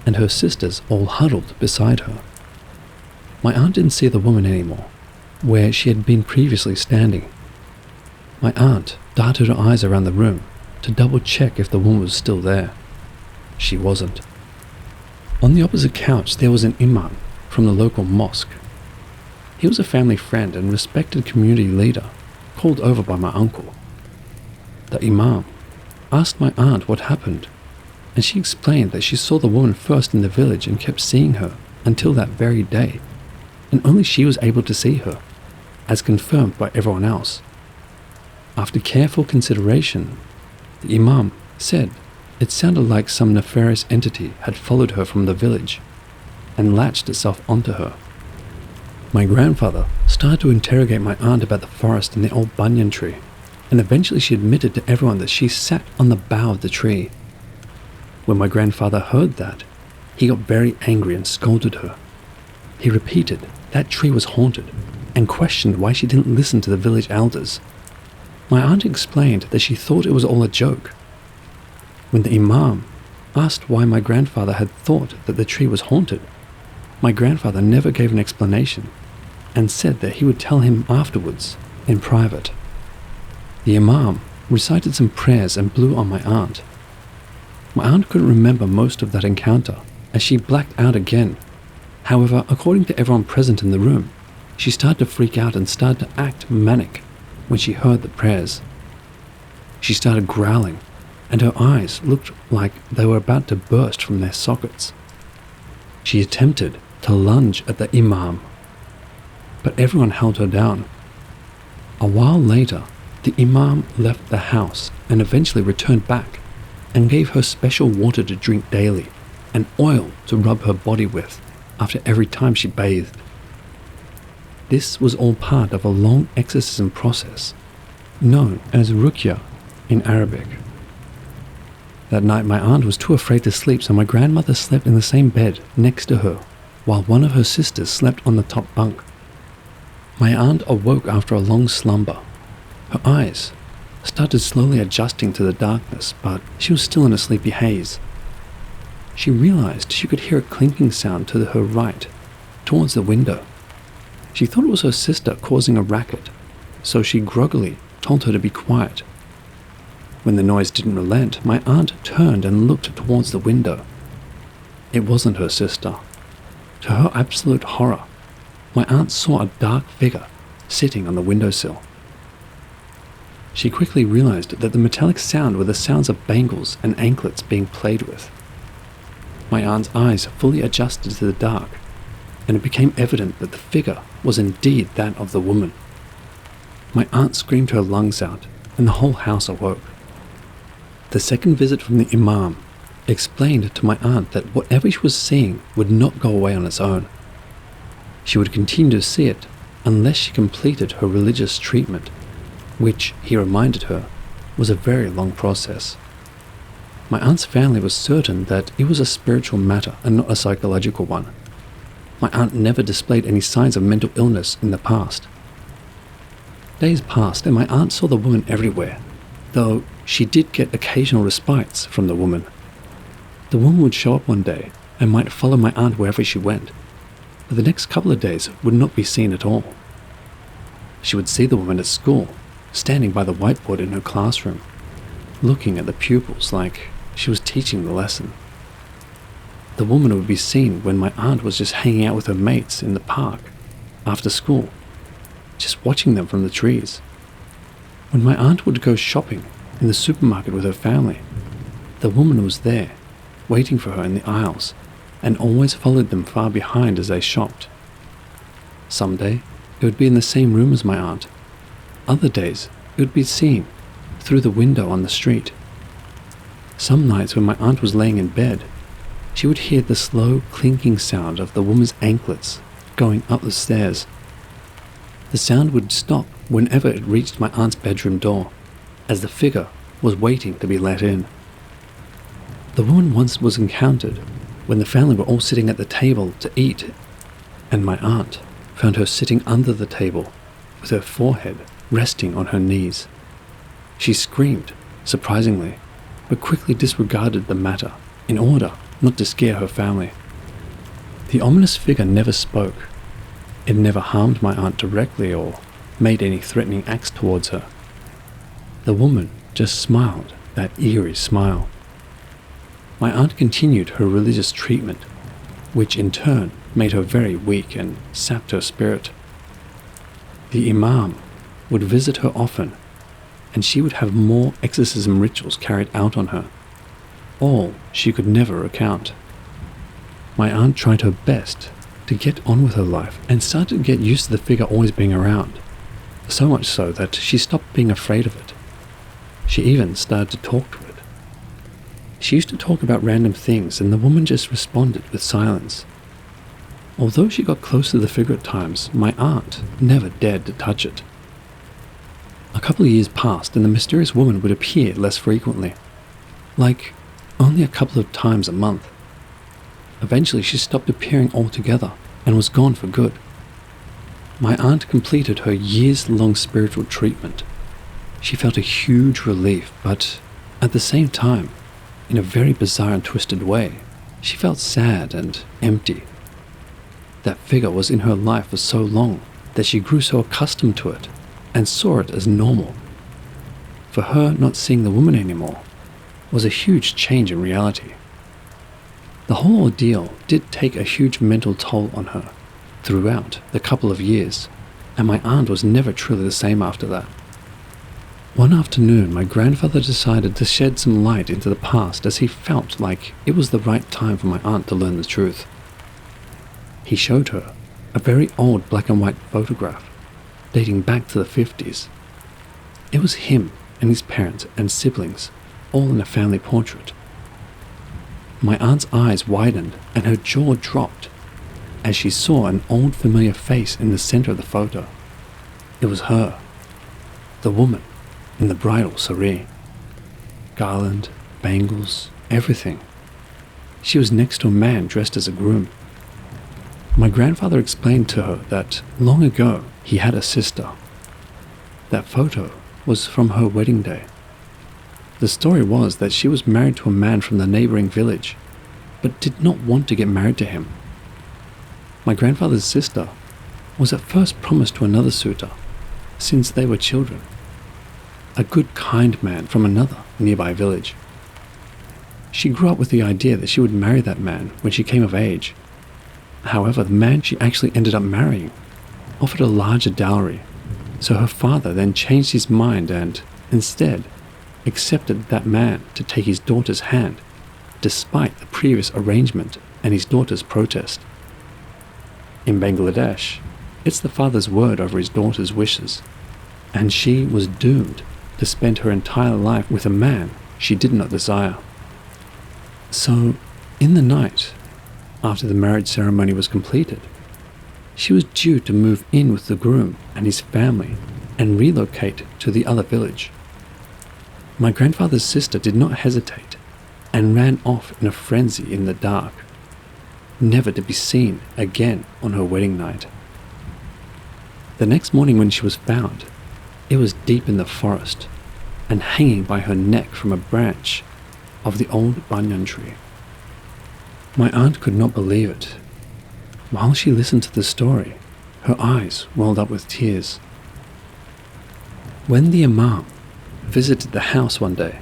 and her sisters all huddled beside her. My aunt didn't see the woman anymore, where she had been previously standing. My aunt darted her eyes around the room to double check if the woman was still there. She wasn't. On the opposite couch there was an imam from the local mosque. He was a family friend and respected community leader, called over by my uncle. The imam asked my aunt what happened, and she explained that she saw the woman first in the village and kept seeing her until that very day, and only she was able to see her, as confirmed by everyone else. After careful consideration, the imam said it sounded like some nefarious entity had followed her from the village and latched itself onto her. My grandfather started to interrogate my aunt about the forest and the old banyan tree, and eventually she admitted to everyone that she sat on the bough of the tree. When my grandfather heard that, he got very angry and scolded her. He repeated that tree was haunted and questioned why she didn't listen to the village elders. My aunt explained that she thought it was all a joke. When the imam asked why my grandfather had thought that the tree was haunted, my grandfather never gave an explanation and said that he would tell him afterwards in private. The imam recited some prayers and blew on my aunt. My aunt couldn't remember most of that encounter as she blacked out again. However, according to everyone present in the room, she started to freak out and started to act manic when she heard the prayers. She started growling, and her eyes looked like they were about to burst from their sockets. She attempted to lunge at the imam, but everyone held her down. A while later, the imam left the house and eventually returned back and gave her special water to drink daily and oil to rub her body with after every time she bathed. This was all part of a long exorcism process known as ruqya in Arabic. That night my aunt was too afraid to sleep, so my grandmother slept in the same bed next to her while one of her sisters slept on the top bunk. My aunt awoke after a long slumber. Her eyes started slowly adjusting to the darkness, but she was still in a sleepy haze. She realized she could hear a clinking sound to her right, towards the window. She thought it was her sister causing a racket, so she groggily told her to be quiet. When the noise didn't relent, my aunt turned and looked towards the window. It wasn't her sister. To her absolute horror, my aunt saw a dark figure sitting on the windowsill. She quickly realized that the metallic sound were the sounds of bangles and anklets being played with. My aunt's eyes fully adjusted to the dark, and it became evident that the figure was indeed that of the woman. My aunt screamed her lungs out, and the whole house awoke. The second visit from the Imam explained to my aunt that whatever she was seeing would not go away on its own. She would continue to see it unless she completed her religious treatment, which, he reminded her, was a very long process. My aunt's family was certain that it was a spiritual matter and not a psychological one. My aunt never displayed any signs of mental illness in the past. Days passed and my aunt saw the woman everywhere, though she did get occasional respites from the woman. The woman would show up one day and might follow my aunt wherever she went, but the next couple of days would not be seen at all. She would see the woman at school, standing by the whiteboard in her classroom, looking at the pupils like she was teaching the lesson. The woman would be seen when my aunt was just hanging out with her mates in the park after school, just watching them from the trees. When my aunt would go shopping in the supermarket with her family, the woman was there, waiting for her in the aisles, and always followed them far behind as they shopped. Some day, it would be in the same room as my aunt. Other days, it would be seen through the window on the street. Some nights when my aunt was laying in bed, she would hear the slow clinking sound of the woman's anklets going up the stairs. The sound would stop whenever it reached my aunt's bedroom door, as the figure was waiting to be let in. The woman once was encountered when the family were all sitting at the table to eat, and my aunt found her sitting under the table with her forehead resting on her knees. She screamed, surprisingly, but quickly disregarded the matter in order not to scare her family. The ominous figure never spoke. It never harmed my aunt directly or made any threatening acts towards her. The woman just smiled that eerie smile. My aunt continued her religious treatment, which in turn made her very weak and sapped her spirit. The Imam would visit her often, and she would have more exorcism rituals carried out on her, all she could never recount. My aunt tried her best to get on with her life and started to get used to the figure always being around, so much so that she stopped being afraid of it. She even started to talk to it. She used to talk about random things and the woman just responded with silence. Although she got close to the figure at times, my aunt never dared to touch it. A couple of years passed and the mysterious woman would appear less frequently, like only a couple of times a month. Eventually she stopped appearing altogether and was gone for good. My aunt completed her years-long spiritual treatment. She felt a huge relief, but at the same time, in a very bizarre and twisted way, she felt sad and empty. That figure was in her life for so long that she grew so accustomed to it and saw it as normal. For her, not seeing the woman anymore was a huge change in reality. The whole ordeal did take a huge mental toll on her throughout the couple of years, and my aunt was never truly the same after that. One afternoon, my grandfather decided to shed some light into the past as he felt like it was the right time for my aunt to learn the truth. He showed her a very old black and white photograph dating back to the 50s. It was him and his parents and siblings, all in a family portrait. My aunt's eyes widened and her jaw dropped as she saw an old familiar face in the center of the photo. It was her, the woman in the bridal saree. Garland, bangles, everything. She was next to a man dressed as a groom. My grandfather explained to her that long ago he had a sister. That photo was from her wedding day. The story was that she was married to a man from the neighboring village, but did not want to get married to him. My grandfather's sister was at first promised to another suitor, since they were children, a good kind man from another nearby village. She grew up with the idea that she would marry that man when she came of age. However, the man she actually ended up marrying offered a larger dowry, so her father then changed his mind and, instead, accepted that man to take his daughter's hand, despite the previous arrangement and his daughter's protest. In Bangladesh, it's the father's word over his daughter's wishes, and she was doomed to spend her entire life with a man she did not desire. So, in the night, after the marriage ceremony was completed, she was due to move in with the groom and his family and relocate to the other village. My grandfather's sister did not hesitate and ran off in a frenzy in the dark, never to be seen again on her wedding night. The next morning when she was found, it was deep in the forest and hanging by her neck from a branch of the old banyan tree. My aunt could not believe it. While she listened to the story, her eyes welled up with tears. When the imam visited the house one day,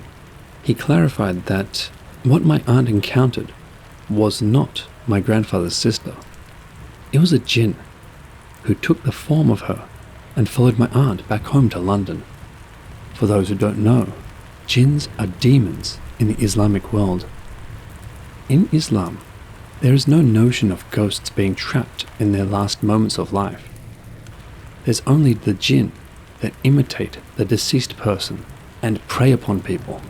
he clarified that what my aunt encountered was not my grandfather's sister. It was a jinn who took the form of her and followed my aunt back home to London. For those who don't know, jinns are demons in the Islamic world. In Islam, there is no notion of ghosts being trapped in their last moments of life. There's only the jinn that imitate the deceased person and prey upon people.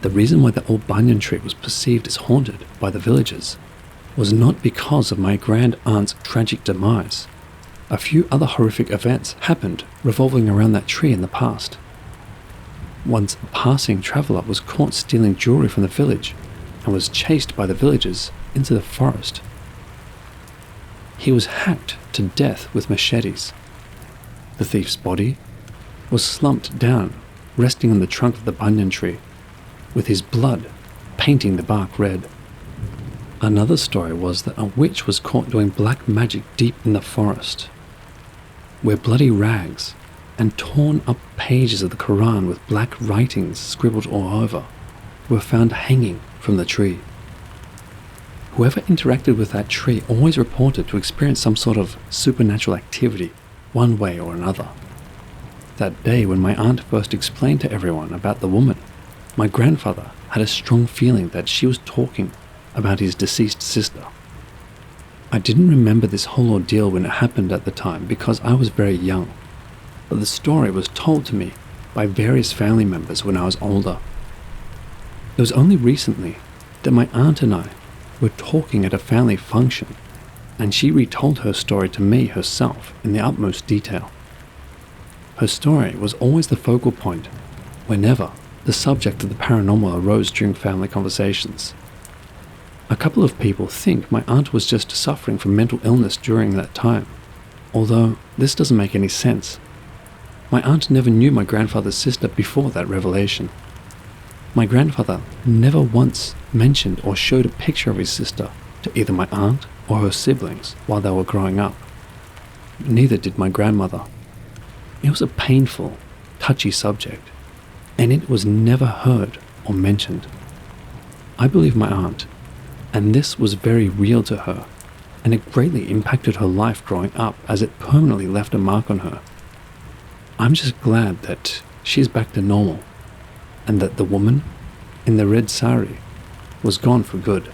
The reason why the old banyan tree was perceived as haunted by the villagers was not because of my grand aunt's tragic demise. A few other horrific events happened revolving around that tree in the past. Once a passing traveller was caught stealing jewelry from the village and was chased by the villagers into the forest. He was hacked to death with machetes. The thief's body was slumped down, resting on the trunk of the banyan tree, with his blood painting the bark red. Another story was that a witch was caught doing black magic deep in the forest, where bloody rags and torn up pages of the Quran with black writings scribbled all over were found hanging from the tree. Whoever interacted with that tree always reported to experience some sort of supernatural activity, one way or another. That day when my aunt first explained to everyone about the woman, my grandfather had a strong feeling that she was talking about his deceased sister. I didn't remember this whole ordeal when it happened at the time because I was very young, but the story was told to me by various family members when I was older. It was only recently that my aunt and I were talking at a family function, and she retold her story to me herself in the utmost detail. Her story was always the focal point whenever the subject of the paranormal arose during family conversations. A couple of people think my aunt was just suffering from mental illness during that time, although this doesn't make any sense. My aunt never knew my grandfather's sister before that revelation. My grandfather never once mentioned or showed a picture of his sister to either my aunt or her siblings while they were growing up. Neither did my grandmother. It was a painful, touchy subject, and it was never heard or mentioned. I believe my aunt, and this was very real to her, and it greatly impacted her life growing up as it permanently left a mark on her. I'm just glad that she's back to normal, and that the woman in the red sari was gone for good.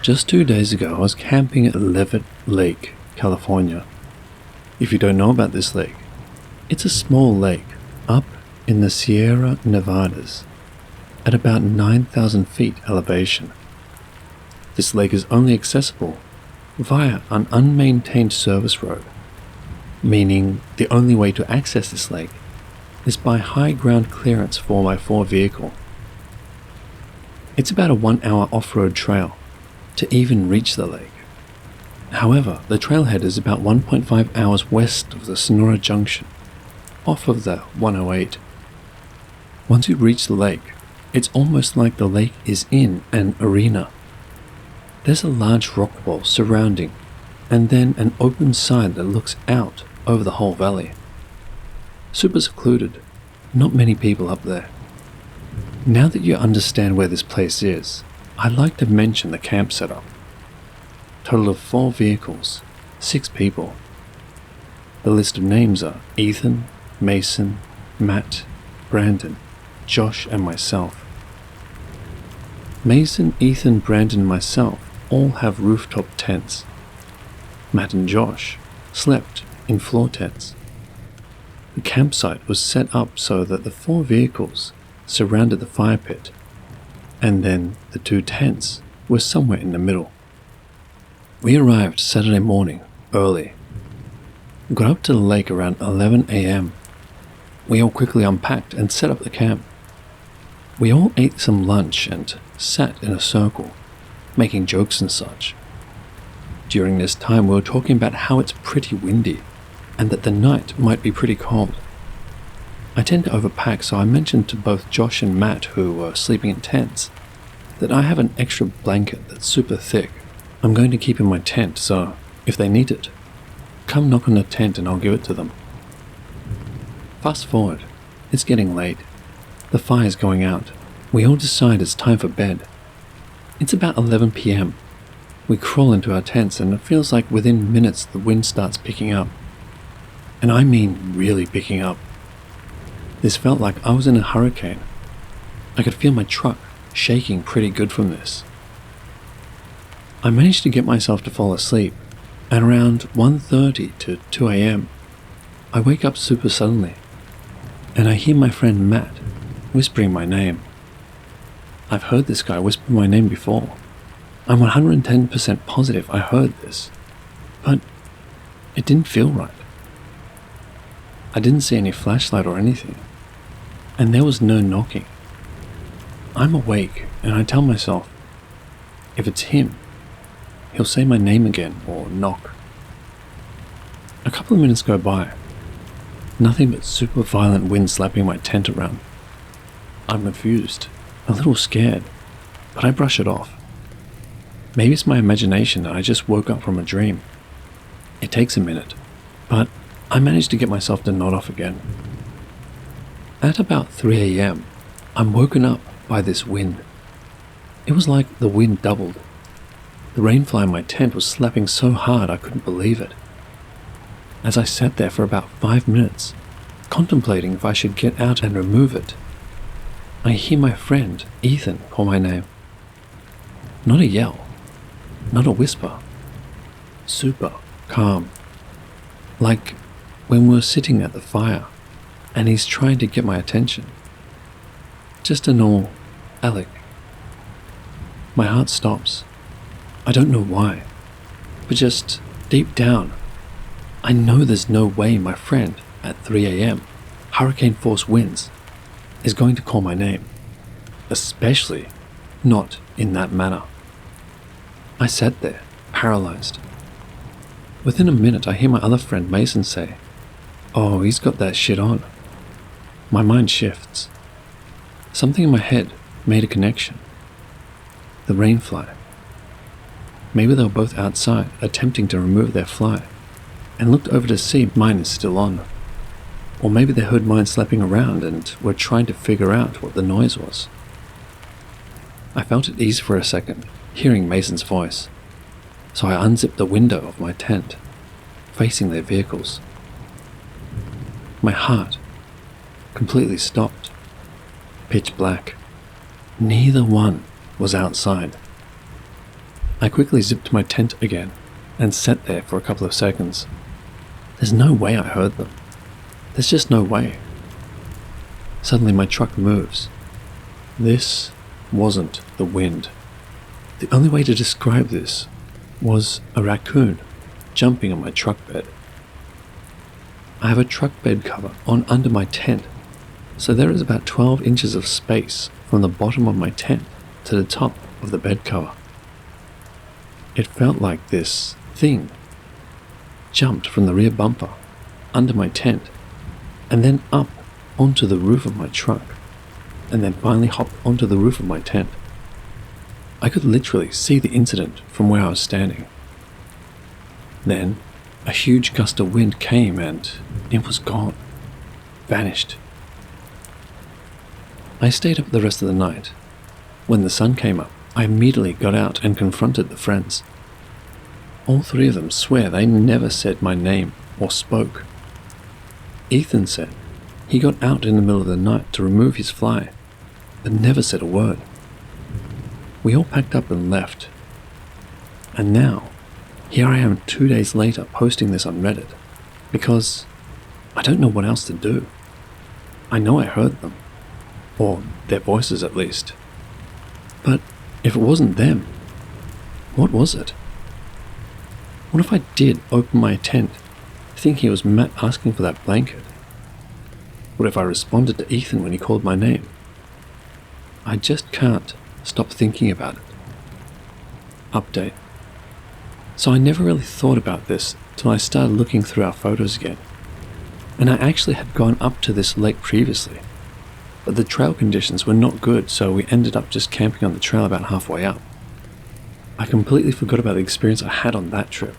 Just 2 days ago, I was camping at Levitt Lake, California. If you don't know about this lake, it's a small lake up in the Sierra Nevadas at about 9,000 feet elevation. This lake is only accessible via an unmaintained service road, meaning the only way to access this lake is by high ground clearance 4x4 vehicle. It's about a 1-hour off-road trail to even reach the lake. However, the trailhead is about 1.5 hours west of the Sonora Junction, off of the 108. Once you reach the lake, it's almost like the lake is in an arena. There's a large rock wall surrounding, and then an open side that looks out over the whole valley. Super secluded, not many people up there. Now that you understand where this place is, I'd like to mention the camp setup. Total of 4 vehicles, 6 people. The list of names are Ethan, Mason, Matt, Brandon, Josh, and myself. Mason, Ethan, Brandon, and myself all have rooftop tents. Matt and Josh slept in floor tents. The campsite was set up so that the 4 vehicles surrounded the fire pit, and then the 2 tents were somewhere in the middle. We arrived Saturday morning early. Got up to the lake around 11 a.m. We all quickly unpacked and set up the camp. We all ate some lunch and sat in a circle, making jokes and such. During this time we were talking about how it's pretty windy and that the night might be pretty cold. I tend to overpack, so I mentioned to both Josh and Matt, who were sleeping in tents, that I have an extra blanket that's super thick. I'm going to keep in my tent, so if they need it, come knock on the tent and I'll give it to them. Fast forward, it's getting late. The fire's going out. We all decide it's time for bed. It's about 11 p.m. We crawl into our tents and it feels like within minutes the wind starts picking up. And I mean really picking up. This felt like I was in a hurricane. I could feel my truck shaking pretty good from this. I managed to get myself to fall asleep, and around 1:30 to 2 a.m. I wake up super suddenly, and I hear my friend Matt whispering my name. I've heard this guy whisper my name before. I'm 110% positive I heard this, but it didn't feel right. I didn't see any flashlight or anything, and there was no knocking. I'm awake, and I tell myself, if it's him, he'll say my name again or knock. A couple of minutes go by. Nothing but super violent wind slapping my tent around. I'm confused, a little scared, but I brush it off. Maybe it's my imagination and I just woke up from a dream. It takes a minute, but I manage to get myself to nod off again. At about 3 a.m., I'm woken up by this wind. It was like the wind doubled. The rainfly in my tent was slapping so hard I couldn't believe it. As I sat there for about 5 minutes, contemplating if I should get out and remove it, I hear my friend Ethan call my name. Not a yell, not a whisper, super calm, like when we're sitting at the fire and he's trying to get my attention. Just a normal Alec. My heart stops. I don't know why, but just deep down, I know there's no way my friend at 3 a.m., hurricane force winds, is going to call my name, especially not in that manner. I sat there, paralyzed. Within a minute, I hear my other friend Mason say, "Oh, he's got that shit on." My mind shifts. Something in my head made a connection. The rain fly. Maybe they were both outside attempting to remove their fly and looked over to see mine is still on. Or maybe they heard mine slapping around and were trying to figure out what the noise was. I felt at ease for a second, hearing Mason's voice, so I unzipped the window of my tent, facing their vehicles. My heart completely stopped. Pitch black. Neither one was outside. I quickly zipped my tent again and sat there for a couple of seconds. There's no way I heard them. There's just no way. Suddenly my truck moves. This wasn't the wind. The only way to describe this was a raccoon jumping on my truck bed. I have a truck bed cover on under my tent, so there is about 12 inches of space from the bottom of my tent to the top of the bed cover. It felt like this thing jumped from the rear bumper under my tent and then up onto the roof of my truck and then finally hopped onto the roof of my tent. I could literally see the incident from where I was standing. Then a huge gust of wind came and it was gone, vanished. I stayed up the rest of the night. When the sun came up, I immediately got out and confronted the friends. All 3 of them swear they never said my name or spoke. Ethan said he got out in the middle of the night to remove his fly, but never said a word. We all packed up and left. And now, here I am 2 days later posting this on Reddit, because I don't know what else to do. I know I heard them, or their voices at least. But if it wasn't them, what was it? What if I did open my tent, thinking it was Matt asking for that blanket? What if I responded to Ethan when he called my name? I just can't stop thinking about it. Update. So I never really thought about this till I started looking through our photos again. And I actually had gone up to this lake previously, but the trail conditions were not good, so we ended up just camping on the trail about halfway up. I completely forgot about the experience I had on that trip.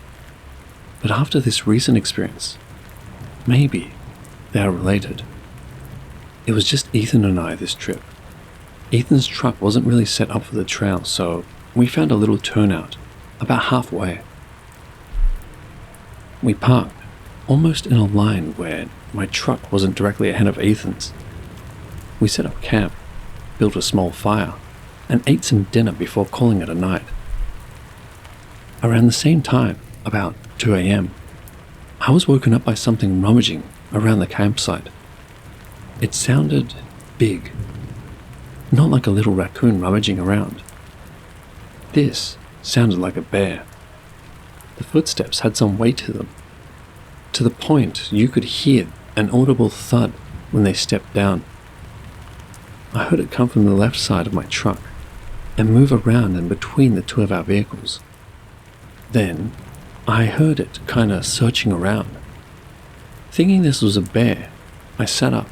But after this recent experience, maybe they are related. It was just Ethan and I this trip. Ethan's truck wasn't really set up for the trail, so we found a little turnout about halfway. We parked almost in a line where my truck wasn't directly ahead of Ethan's. We set up camp, built a small fire, and ate some dinner before calling it a night. Around the same time, about 2 a.m., I was woken up by something rummaging around the campsite. It sounded big, not like a little raccoon rummaging around. This sounded like a bear. The footsteps had some weight to them, to the point you could hear an audible thud when they stepped down. I heard it come from the left side of my truck and move around and between the two of our vehicles. Then I heard it kinda searching around. Thinking this was a bear, I sat up,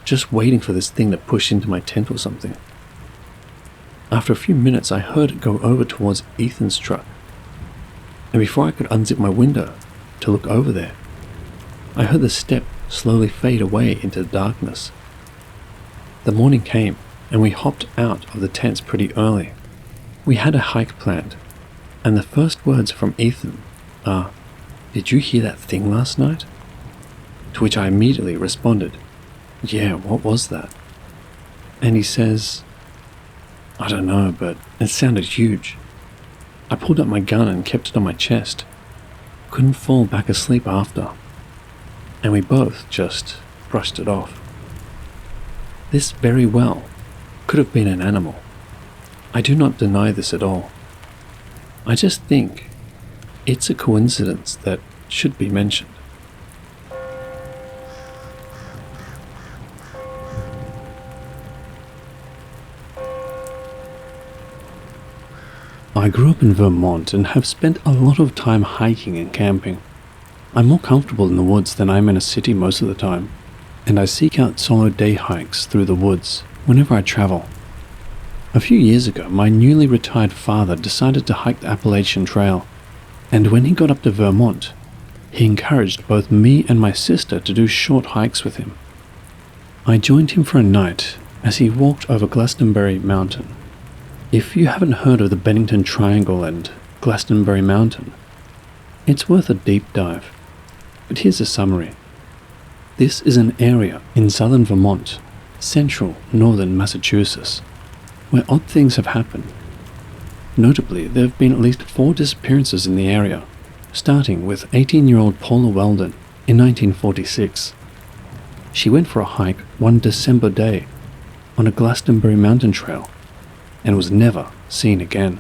just waiting for this thing to push into my tent or something. After a few minutes, I heard it go over towards Ethan's truck, and before I could unzip my window to look over there, I heard the step slowly fade away into the darkness. The morning came, and we hopped out of the tents pretty early. We had a hike planned, and the first words from Ethan are, "Did you hear that thing last night?" To which I immediately responded, "Yeah, what was that?" And he says, "I don't know, but it sounded huge." I pulled out my gun and kept it on my chest. Couldn't fall back asleep after. And we both just brushed it off. This very well could have been an animal. I do not deny this at all. I just think it's a coincidence that should be mentioned. I grew up in Vermont and have spent a lot of time hiking and camping. I'm more comfortable in the woods than I am in a city most of the time, and I seek out solo day hikes through the woods whenever I travel. A few years ago, my newly retired father decided to hike the Appalachian Trail, and when he got up to Vermont, he encouraged both me and my sister to do short hikes with him. I joined him for a night as he walked over Glastonbury Mountain. If you haven't heard of the Bennington Triangle and Glastonbury Mountain, it's worth a deep dive. But here's a summary. This is an area in southern Vermont, central northern Massachusetts, where odd things have happened. Notably, there have been at least 4 disappearances in the area, starting with 18-year-old Paula Weldon in 1946. She went for a hike one December day on a Glastonbury mountain trail and was never seen again.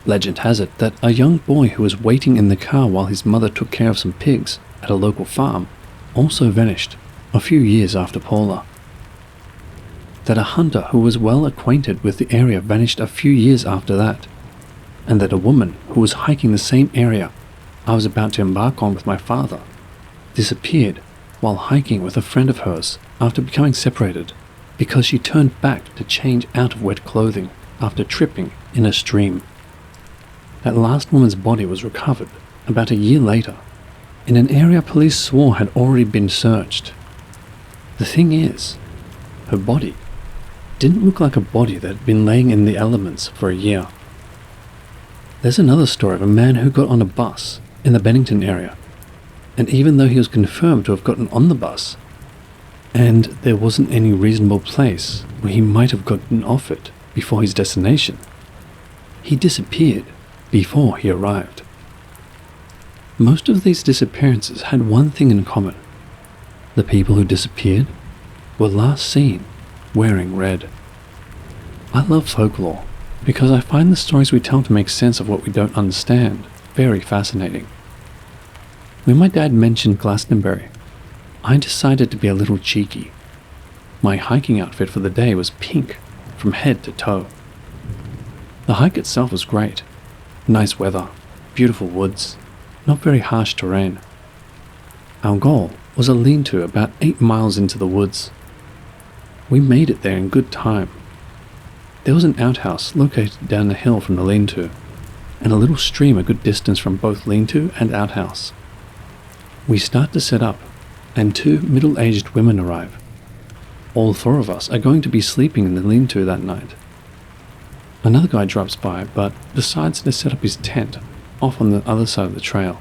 Legend has it that a young boy who was waiting in the car while his mother took care of some pigs at a local farm also vanished a few years after Paula. That a hunter who was well acquainted with the area vanished a few years after that, and that a woman who was hiking the same area I was about to embark on with my father disappeared while hiking with a friend of hers after becoming separated because she turned back to change out of wet clothing after tripping in a stream. That last woman's body was recovered about a year later in an area police swore had already been searched. The thing is, her body didn't look like a body that had been laying in the elements for a year. There's another story of a man who got on a bus in the Bennington area, and even though he was confirmed to have gotten on the bus, and there wasn't any reasonable place where he might have gotten off it before his destination, he disappeared before he arrived. Most of these disappearances had one thing in common. The people who disappeared were last seen wearing red. I love folklore because I find the stories we tell to make sense of what we don't understand very fascinating. When my dad mentioned Glastonbury, I decided to be a little cheeky. My hiking outfit for the day was pink from head to toe. The hike itself was great. Nice weather, beautiful woods, not very harsh terrain. Our goal was a lean-to about 8 miles into the woods. We made it there in good time. There was an outhouse located down the hill from the lean-to, and a little stream a good distance from both lean-to and outhouse. We start to set up, and 2 middle-aged women arrive. All 4 of us are going to be sleeping in the lean-to that night. Another guy drops by, but decides to set up his tent off on the other side of the trail,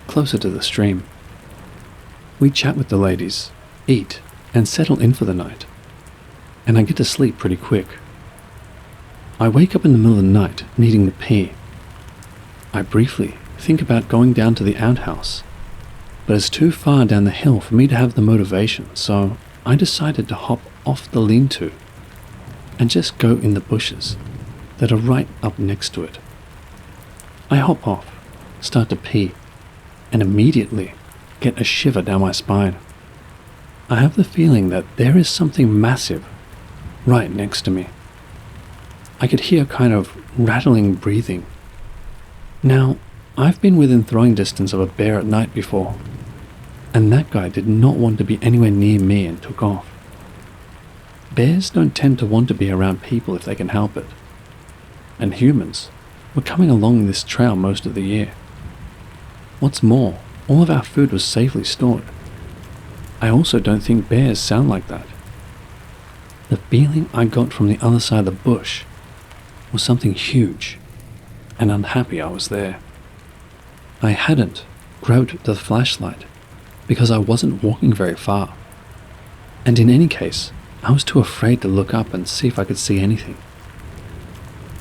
closer to the stream. We chat with the ladies, eat, and settle in for the night, and I get to sleep pretty quick. I wake up in the middle of the night needing to pee. I briefly think about going down to the outhouse, but it's too far down the hill for me to have the motivation, so I decided to hop off the lean-to and just go in the bushes that are right up next to it. I hop off, start to pee, and immediately get a shiver down my spine. I have the feeling that there is something massive right next to me. I could hear kind of rattling breathing. Now, I've been within throwing distance of a bear at night before, and that guy did not want to be anywhere near me and took off. Bears don't tend to want to be around people if they can help it, and humans were coming along this trail most of the year. What's more, all of our food was safely stored. I also don't think bears sound like that. The feeling I got from the other side of the bush was something huge, and unhappy I was there. I hadn't grabbed the flashlight because I wasn't walking very far, and in any case, I was too afraid to look up and see if I could see anything.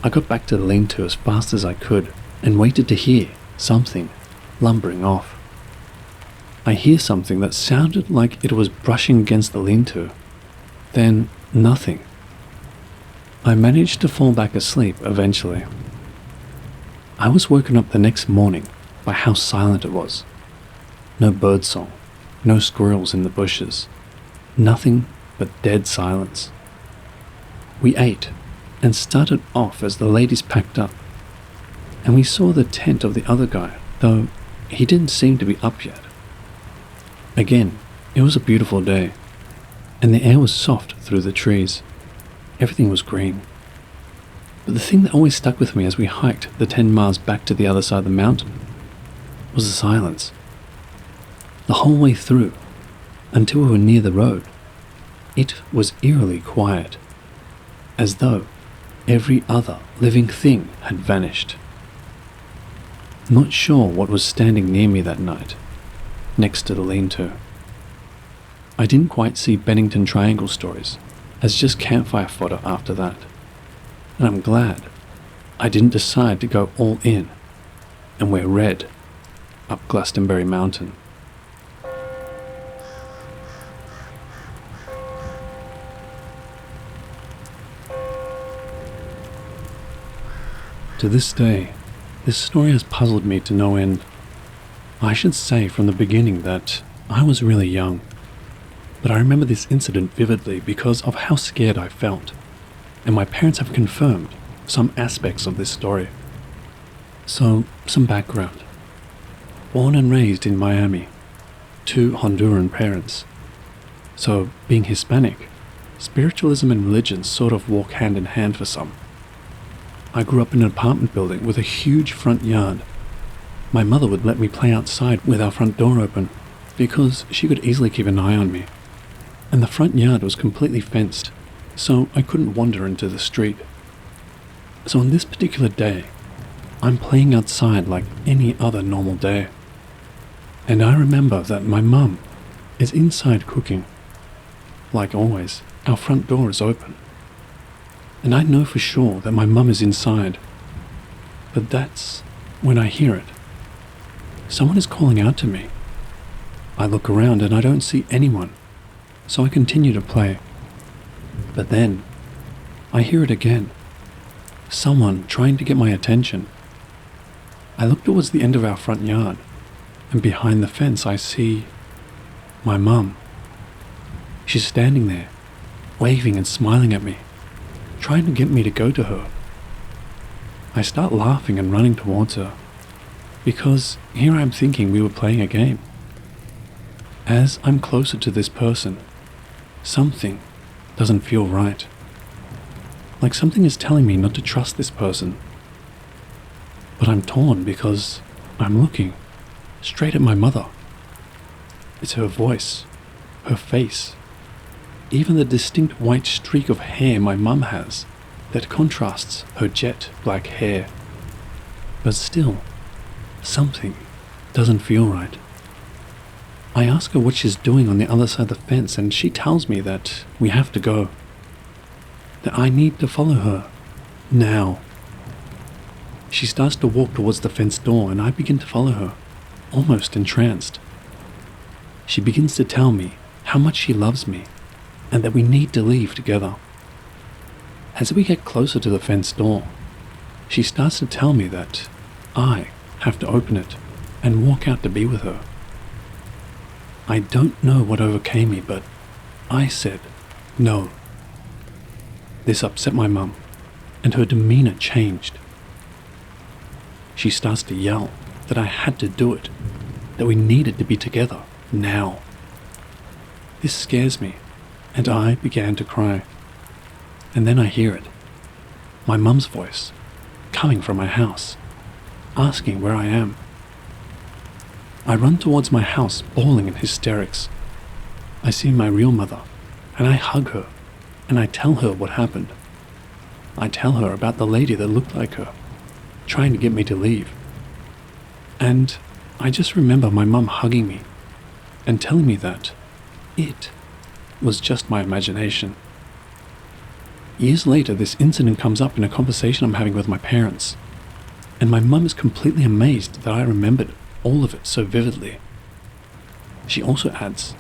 I got back to the lean-to as fast as I could and waited to hear something lumbering off. I hear something that sounded like it was brushing against the lean-to, then nothing. I managed to fall back asleep eventually. I was woken up the next morning by how silent it was. No birdsong, no squirrels in the bushes, nothing but dead silence. We ate and started off as the ladies packed up, and we saw the tent of the other guy, though he didn't seem to be up yet. Again, it was a beautiful day, and the air was soft through the trees. Everything was green. But the thing that always stuck with me as we hiked the 10 miles back to the other side of the mountain was the silence. The whole way through, until we were near the road, it was eerily quiet, as though every other living thing had vanished. Not sure what was standing near me that night, next to the lean-to. I didn't quite see Bennington Triangle stories as just campfire fodder after that, and I'm glad I didn't decide to go all in and wear red up Glastonbury Mountain. To this day, this story has puzzled me to no end. I should say from the beginning that I was really young, but I remember this incident vividly because of how scared I felt, and my parents have confirmed some aspects of this story. So, some background. Born and raised in Miami, 2 Honduran parents. So, being Hispanic, spiritualism and religion sort of walk hand in hand for some. I grew up in an apartment building with a huge front yard. My mother would let me play outside with our front door open because she could easily keep an eye on me. And the front yard was completely fenced, so I couldn't wander into the street. So on this particular day, I'm playing outside like any other normal day. And I remember that my mum is inside cooking. Like always, our front door is open. And I know for sure that my mum is inside. But that's when I hear it. Someone is calling out to me. I look around and I don't see anyone, so I continue to play. But then, I hear it again. Someone trying to get my attention. I look towards the end of our front yard, and behind the fence I see my mum. She's standing there, waving and smiling at me, trying to get me to go to her. I start laughing and running towards her, because here I'm thinking we were playing a game. As I'm closer to this person, something doesn't feel right. Like something is telling me not to trust this person. But I'm torn because I'm looking straight at my mother. It's her voice, her face, even the distinct white streak of hair my mum has that contrasts her jet black hair. But still, something doesn't feel right. I ask her what she's doing on the other side of the fence, and she tells me that we have to go. That I need to follow her, now. She starts to walk towards the fence door, and I begin to follow her, almost entranced. She begins to tell me how much she loves me, and that we need to leave together. As we get closer to the fence door, she starts to tell me that I have to open it and walk out to be with her. I don't know what overcame me, but I said no. This upset my mum, and her demeanor changed. She starts to yell that I had to do it, that we needed to be together, now. This scares me, and I began to cry. And then I hear it, my mum's voice, coming from my house, asking where I am. I run towards my house, bawling in hysterics. I see my real mother, and I hug her, and I tell her what happened. I tell her about the lady that looked like her, trying to get me to leave. And I just remember my mum hugging me and telling me that it was just my imagination. Years later, this incident comes up in a conversation I'm having with my parents, and my mum is completely amazed that I remembered all of it so vividly. She also adds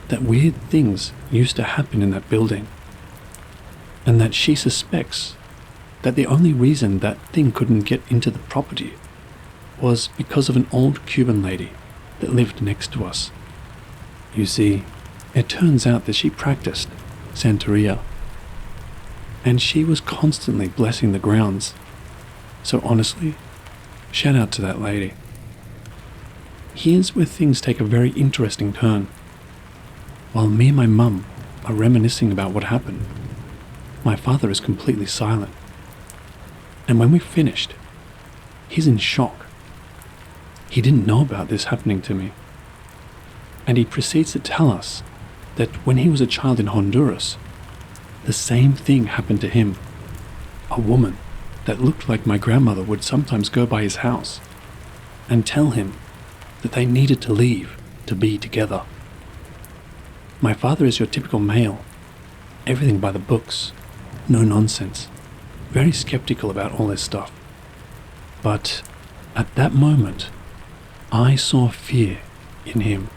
that weird things used to happen in that building, and that she suspects that the only reason that thing couldn't get into the property was because of an old Cuban lady that lived next to us. You see, it turns out that she practiced Santeria, and she was constantly blessing the grounds. So honestly, shout out to that lady. Here's where things take a very interesting turn. While me and my mum are reminiscing about what happened, my father is completely silent. And when we finished, he's in shock. He didn't know about this happening to me. And he proceeds to tell us that when he was a child in Honduras, the same thing happened to him. A woman that looked like my grandmother would sometimes go by his house and tell him that they needed to leave to be together. My father is your typical male, everything by the books, no nonsense, very skeptical about all this stuff. But at that moment, I saw fear in him.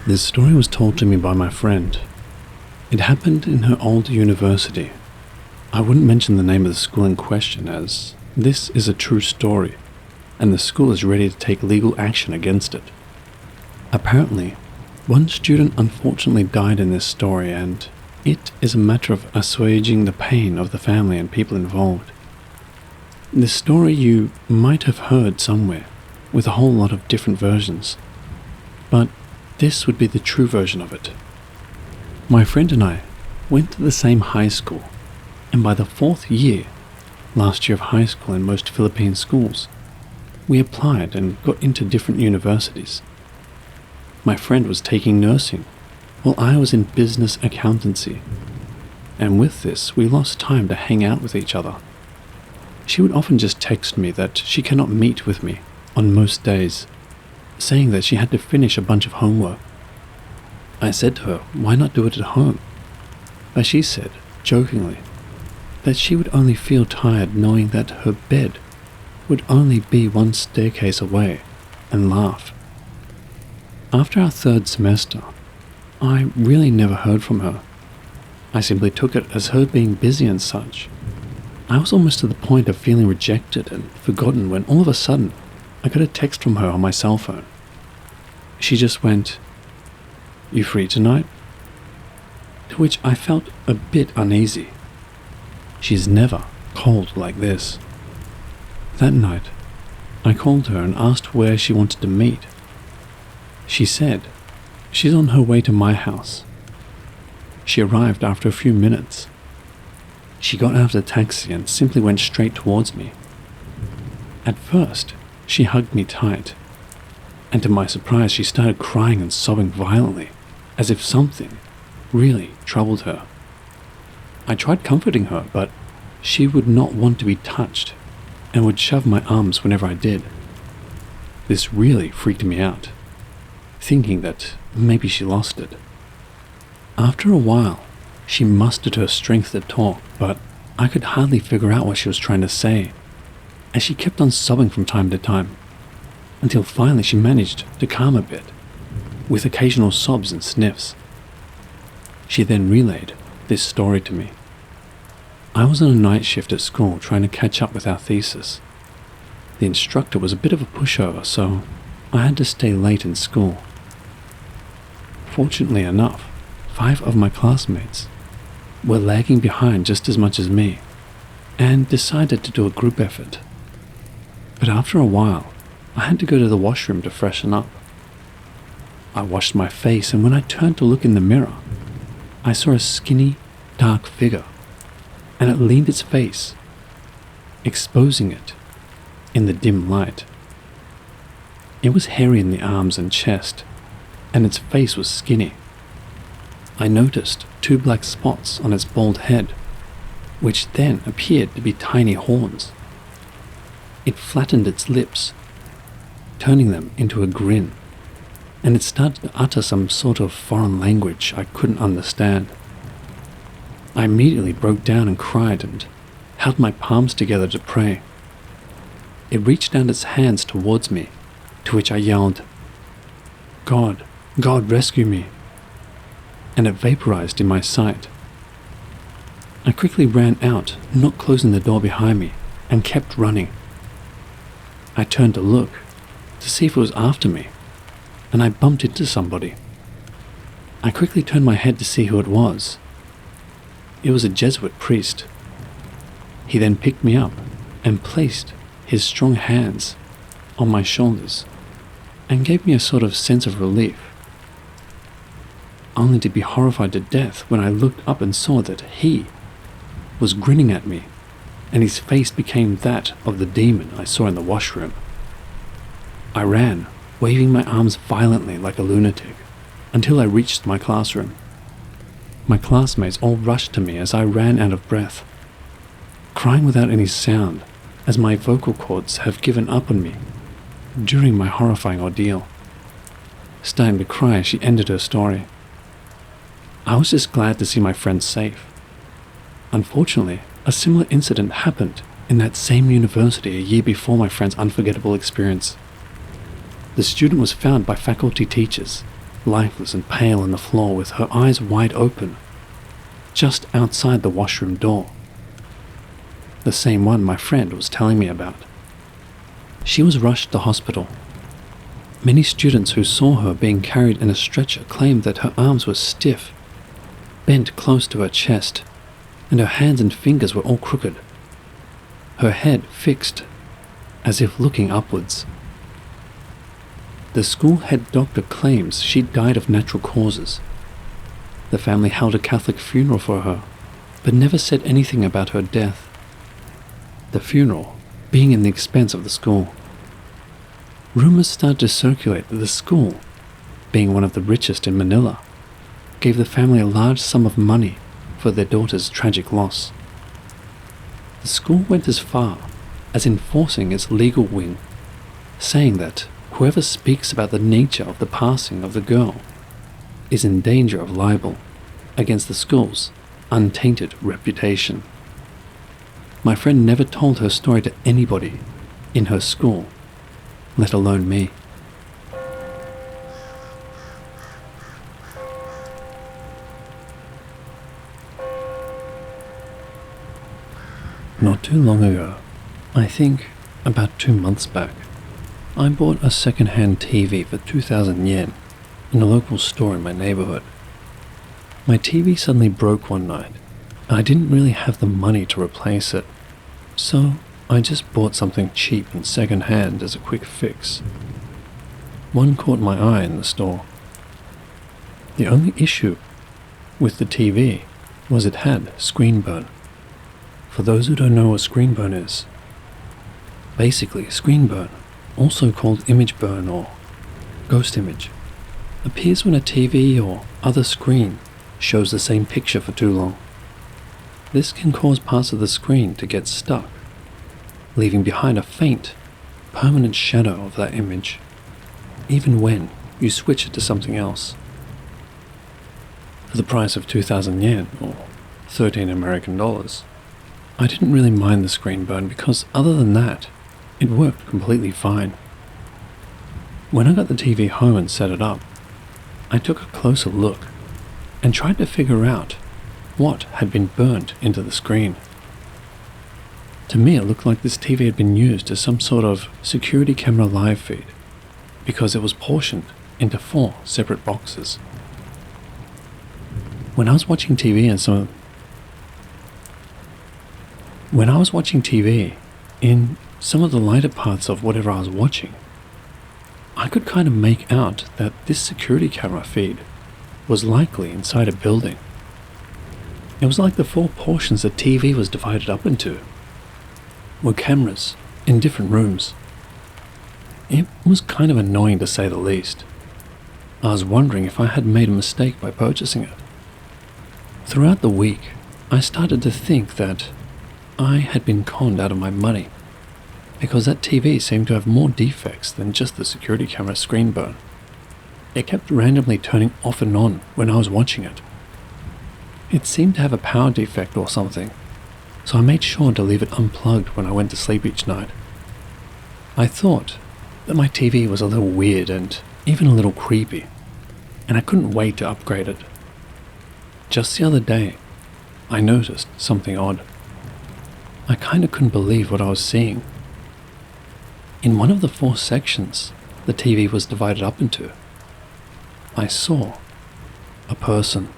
This story was told to me by my friend. It happened in her old university. I wouldn't mention the name of the school in question, as this is a true story, and the school is ready to take legal action against it. Apparently, one student unfortunately died in this story, and it is a matter of assuaging the pain of the family and people involved. This story you might have heard somewhere, with a whole lot of different versions, but this would be the true version of it. My friend and I went to the same high school, and by the 4th year, last year of high school in most Philippine schools, we applied and got into different universities. My friend was taking nursing, while I was in business accountancy, and with this we lost time to hang out with each other. She would often just text me that she cannot meet with me on most days, saying that she had to finish a bunch of homework. I said to her, why not do it at home? But she said, jokingly, that she would only feel tired knowing that her bed would only be one staircase away, and laugh. After our third semester, I really never heard from her. I simply took it as her being busy and such. I was almost to the point of feeling rejected and forgotten when all of a sudden I got a text from her on my cell phone. She just went, "You free tonight?" To which I felt a bit uneasy. She's never called like this. That night, I called her and asked where she wanted to meet. She said she's on her way to my house. She arrived after a few minutes. She got out of the taxi and simply went straight towards me. At first, she hugged me tight, and to my surprise she started crying and sobbing violently, as if something really troubled her. I tried comforting her, but she would not want to be touched and would shove my arms whenever I did. This really freaked me out, thinking that maybe she lost it. After a while, she mustered her strength to talk, but I could hardly figure out what she was trying to say, as she kept on sobbing from time to time, until finally she managed to calm a bit, with occasional sobs and sniffs. She then relayed this story to me. I was on a night shift at school trying to catch up with our thesis. The instructor was a bit of a pushover, so I had to stay late in school. Fortunately enough, 5 of my classmates were lagging behind just as much as me, and decided to do a group effort. But after a while, I had to go to the washroom to freshen up. I washed my face, and when I turned to look in the mirror, I saw a skinny, dark figure, and it leaned its face, exposing it in the dim light. It was hairy in the arms and chest, and its face was skinny. I noticed 2 black spots on its bald head, which then appeared to be tiny horns. It flattened its lips, turning them into a grin, and it started to utter some sort of foreign language I couldn't understand. I immediately broke down and cried and held my palms together to pray. It reached out its hands towards me, to which I yelled, "God, God, rescue me," and it vaporized in my sight. I quickly ran out, not closing the door behind me, and kept running. I turned to look, to see if it was after me, and I bumped into somebody. I quickly turned my head to see who it was. It was a Jesuit priest. He then picked me up and placed his strong hands on my shoulders and gave me a sort of sense of relief, only to be horrified to death when I looked up and saw that he was grinning at me, and his face became that of the demon I saw in the washroom. I ran, waving my arms violently like a lunatic, until I reached my classroom. My classmates all rushed to me as I ran out of breath, crying without any sound, as my vocal cords have given up on me during my horrifying ordeal. Starting to cry, she ended her story. I was just glad to see my friends safe. Unfortunately, a similar incident happened in that same university a year before my friend's unforgettable experience. The student was found by faculty teachers, lifeless and pale on the floor with her eyes wide open, just outside the washroom door. The same one my friend was telling me about. She was rushed to hospital. Many students who saw her being carried in a stretcher claimed that her arms were stiff, bent close to her chest, and her hands and fingers were all crooked, her head fixed, as if looking upwards. The school head doctor claims she died of natural causes. The family held a Catholic funeral for her, but never said anything about her death, the funeral being in the expense of the school. Rumors started to circulate that the school, being one of the richest in Manila, gave the family a large sum of money for their daughter's tragic loss. The school went as far as enforcing its legal wing, saying that whoever speaks about the nature of the passing of the girl is in danger of libel against the school's untainted reputation. My friend never told her story to anybody in her school, let alone me. Not too long ago, I think about 2 months back, I bought a second-hand TV for 2,000 yen in a local store in my neighborhood. My TV suddenly broke one night, and I didn't really have the money to replace it, so I just bought something cheap and second-hand as a quick fix. One caught my eye in the store. The only issue with the TV was it had screen burn. For those who don't know what screen burn is, basically screen burn, also called image burn or ghost image, appears when a TV or other screen shows the same picture for too long. This can cause parts of the screen to get stuck, leaving behind a faint, permanent shadow of that image, even when you switch it to something else. For the price of 2,000 yen, or 13 American dollars, I didn't really mind the screen burn because other than that, it worked completely fine. When I got the TV home and set it up, I took a closer look and tried to figure out what had been burnt into the screen. To me, it looked like this TV had been used as some sort of security camera live feed because it was portioned into 4 separate boxes. When I was watching TV in some of the lighter parts of whatever I was watching, I could kind of make out that this security camera feed was likely inside a building. It was like the 4 portions the TV was divided up into were cameras in different rooms. It was kind of annoying to say the least. I was wondering if I had made a mistake by purchasing it. Throughout the week, I started to think that I had been conned out of my money because that TV seemed to have more defects than just the security camera screen burn. It kept randomly turning off and on when I was watching it. It seemed to have a power defect or something, so I made sure to leave it unplugged when I went to sleep each night. I thought that my TV was a little weird and even a little creepy, and I couldn't wait to upgrade it. Just the other day, I noticed something odd. I kinda couldn't believe what I was seeing. In one of the 4 sections the TV was divided up into, I saw a person.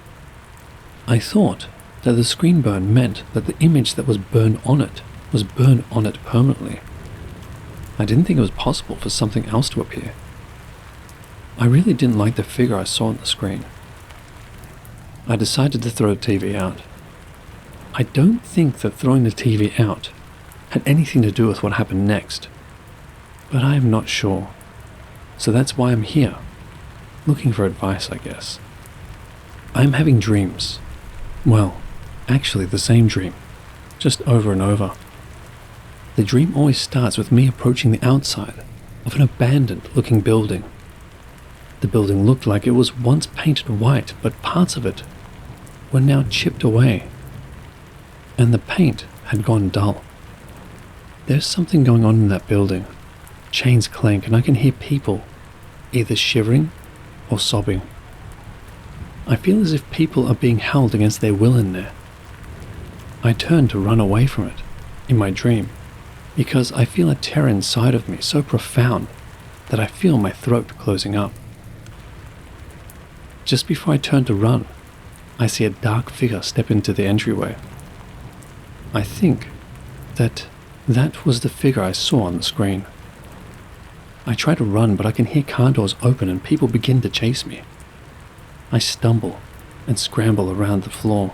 I thought that the screen burn meant that the image that was burned on it was burned on it permanently. I didn't think it was possible for something else to appear. I really didn't like the figure I saw on the screen. I decided to throw the TV out. I don't think that throwing the TV out had anything to do with what happened next, but I am not sure. So that's why I'm here, looking for advice, I guess. I'm having dreams. Well, actually the same dream, just over and over. The dream always starts with me approaching the outside of an abandoned-looking building. The building looked like it was once painted white, but parts of it were now chipped away, and the paint had gone dull. There's something going on in that building. Chains clank, and I can hear people either shivering or sobbing. I feel as if people are being held against their will in there. I turn to run away from it in my dream because I feel a terror inside of me so profound that I feel my throat closing up. Just before I turn to run, I see a dark figure step into the entryway. I think that was the figure I saw on the screen. I try to run, but I can hear car doors open and people begin to chase me. I stumble and scramble around the floor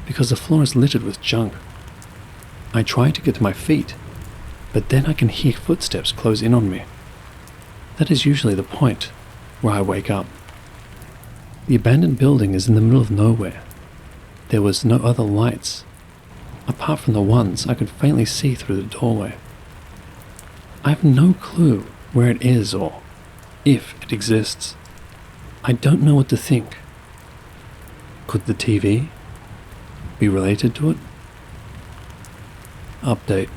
because the floor is littered with junk. I try to get to my feet, but then I can hear footsteps close in on me. That is usually the point where I wake up. The abandoned building is in the middle of nowhere. There was no other lights, apart from the ones I could faintly see through the doorway. I have no clue where it is or if it exists. I don't know what to think Could the TV be related to it? Update.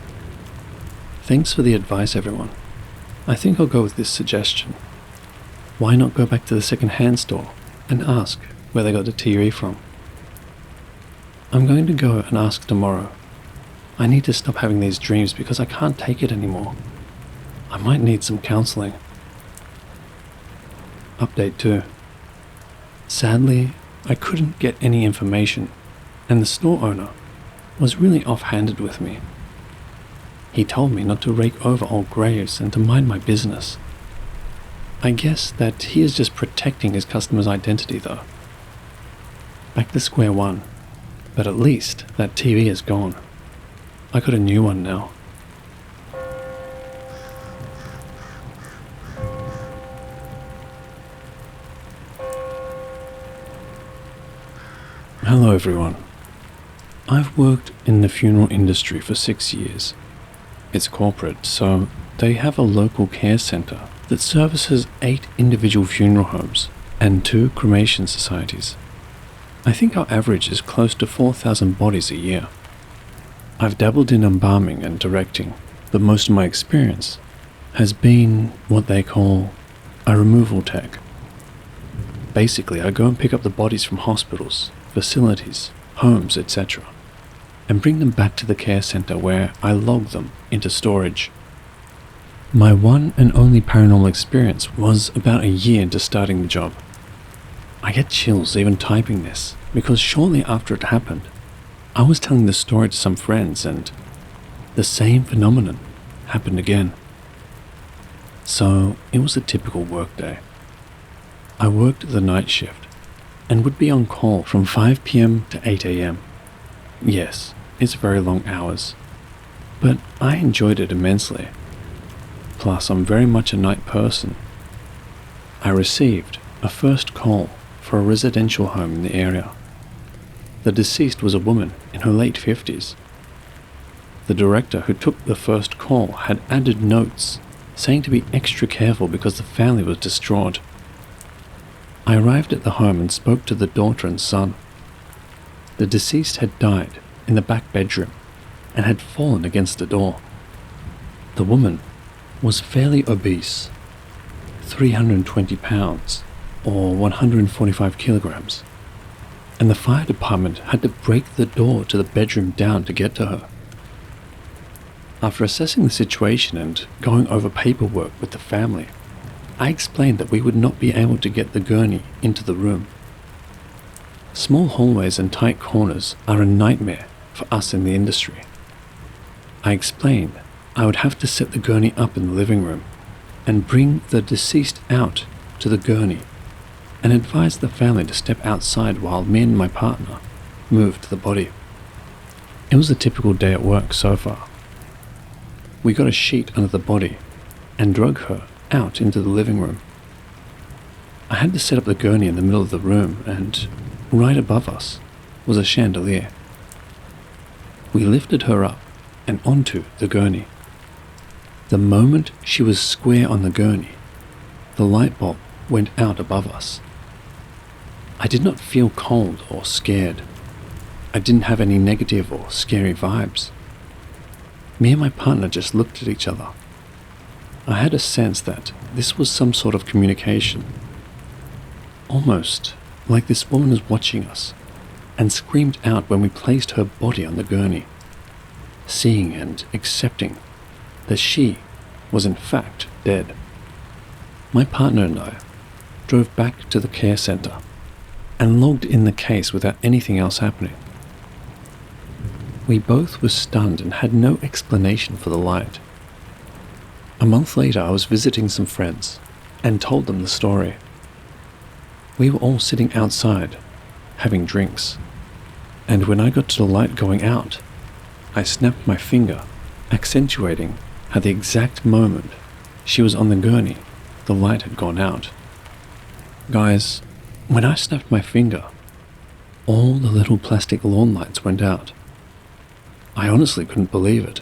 Thanks for the advice, everyone. I think I'll go with this suggestion. Why not go back to the second-hand store and ask where they got the TV from? I'm going to go and ask tomorrow. I need to stop having these dreams because I can't take it anymore. I might need some counseling. Update 2. Sadly, I couldn't get any information, and the store owner was really off-handed with me. He told me not to rake over old graves and to mind my business. I guess that he is just protecting his customer's identity though. Back to square one, but at least that TV is gone. I got a new one now. Hello everyone. I've worked in the funeral industry for 6 years. It's corporate, so they have a local care centre that services 8 individual funeral homes and 2 cremation societies. I think our average is close to 4,000 bodies a year. I've dabbled in embalming and directing, but most of my experience has been what they call a removal tech. Basically, I go and pick up the bodies from hospitals, facilities, homes, etc., and bring them back to the care centre where I log them into storage. My one and only paranormal experience was about a year into starting the job. I get chills even typing this, because shortly after it happened, I was telling the story to some friends and the same phenomenon happened again. So it was a typical workday. I worked the night shift and would be on call from 5 p.m. to 8 a.m. Yes, it's very long hours, but I enjoyed it immensely. Plus, I'm very much a night person. I received a first call for a residential home in the area. The deceased was a woman in her late 50s. The director who took the first call had added notes saying to be extra careful because the family was distraught. I arrived at the home and spoke to the daughter and son. The deceased had died in the back bedroom and had fallen against the door. The woman was fairly obese, 320 pounds or 145 kilograms, and the fire department had to break the door to the bedroom down to get to her. After assessing the situation and going over paperwork with the family, I explained that we would not be able to get the gurney into the room. Small hallways and tight corners are a nightmare for us in the industry. I explained I would have to set the gurney up in the living room and bring the deceased out to the gurney and advised the family to step outside while me and my partner moved the body. It was a typical day at work so far. We got a sheet under the body and drug her out into the living room. I had to set up the gurney in the middle of the room, and right above us was a chandelier. We lifted her up and onto the gurney. The moment she was square on the gurney, the light bulb went out above us. I did not feel cold or scared. I didn't have any negative or scary vibes. Me and my partner just looked at each other. I had a sense that this was some sort of communication. Almost like this woman was watching us and screamed out when we placed her body on the gurney, seeing and accepting that she was in fact dead. My partner and I drove back to the care centre and logged in the case without anything else happening. We both were stunned and had no explanation for the light. A month later, I was visiting some friends and told them the story. We were all sitting outside, having drinks, and when I got to the light going out, I snapped my finger, accentuating how the exact moment she was on the gurney, the light had gone out. Guys, when I snapped my finger, all the little plastic lawn lights went out. I honestly couldn't believe it.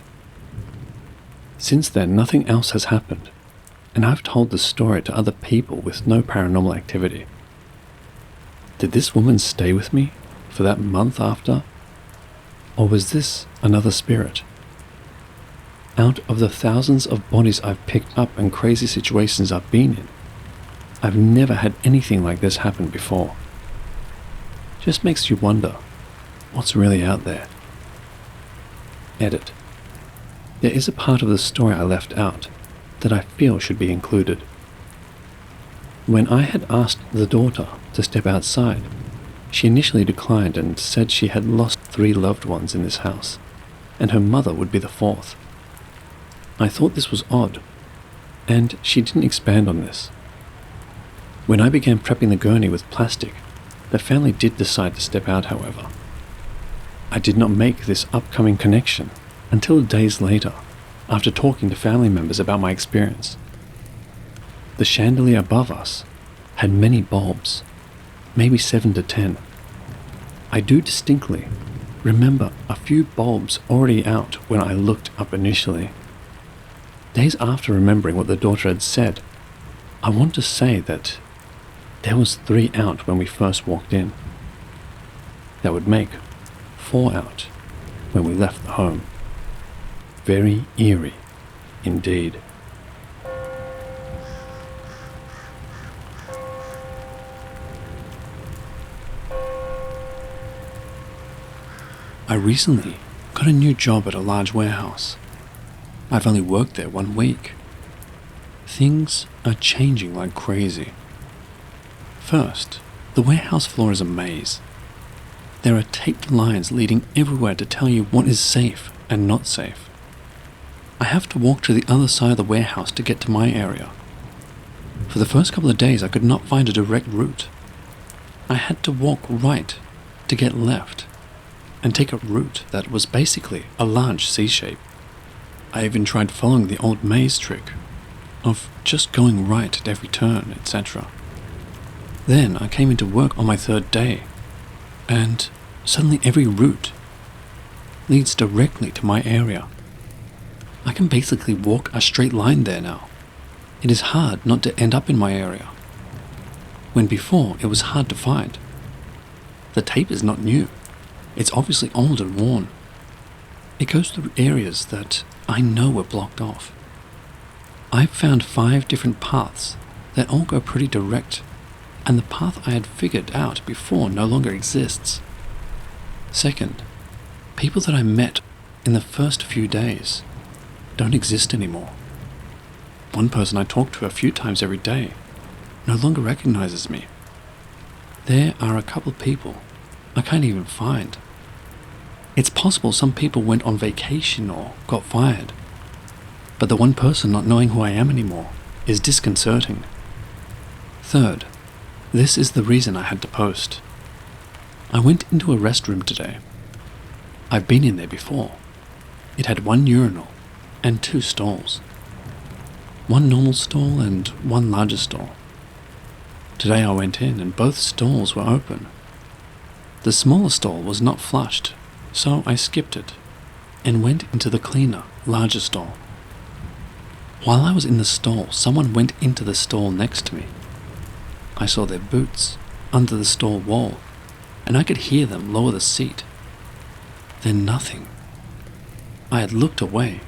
Since then, nothing else has happened, and I've told the story to other people with no paranormal activity. Did this woman stay with me for that month after? Or was this another spirit? Out of the thousands of bodies I've picked up and crazy situations I've been in, I've never had anything like this happen before. Just makes you wonder what's really out there. Edit. There is a part of the story I left out that I feel should be included. When I had asked the daughter to step outside, she initially declined and said she had lost 3 loved ones in this house, and her mother would be the 4th. I thought this was odd, and she didn't expand on this. When I began prepping the gurney with plastic, the family did decide to step out, however. I did not make this upcoming connection until days later, after talking to family members about my experience. The chandelier above us had many bulbs, maybe 7 to 10. I do distinctly remember a few bulbs already out when I looked up initially. Days after remembering what the daughter had said, I want to say that there was 3 out when we first walked in. That would make 4 out when we left the home. Very eerie indeed. I recently got a new job at a large warehouse. I've only worked there 1 week. Things are changing like crazy. First, the warehouse floor is a maze. There are taped lines leading everywhere to tell you what is safe and not safe. I have to walk to the other side of the warehouse to get to my area. For the first couple of days, I could not find a direct route. I had to walk right to get left, and take a route that was basically a large C-shape. I even tried following the old maze trick of just going right at every turn, etc. Then I came into work on my 3rd day, and suddenly every route leads directly to my area. I can basically walk a straight line there now. It is hard not to end up in my area, when before it was hard to find. The tape is not new. It's obviously old and worn. It goes through areas that I know were blocked off. I've found 5 different paths that all go pretty direct, and the path I had figured out before no longer exists. Second, people that I met in the first few days don't exist anymore. One person I talked to a few times every day no longer recognizes me. There are a couple people I can't even find. It's possible some people went on vacation or got fired, but the one person not knowing who I am anymore is disconcerting. Third, this is the reason I had to post. I went into a restroom today. I've been in there before. It had 1 urinal and 2 stalls. 1 normal stall and 1 larger stall. Today I went in and both stalls were open. The smaller stall was not flushed, so I skipped it and went into the cleaner, larger stall. While I was in the stall, someone went into the stall next to me. I saw their boots under the stall wall, and I could hear them lower the seat. Then nothing. I had looked away,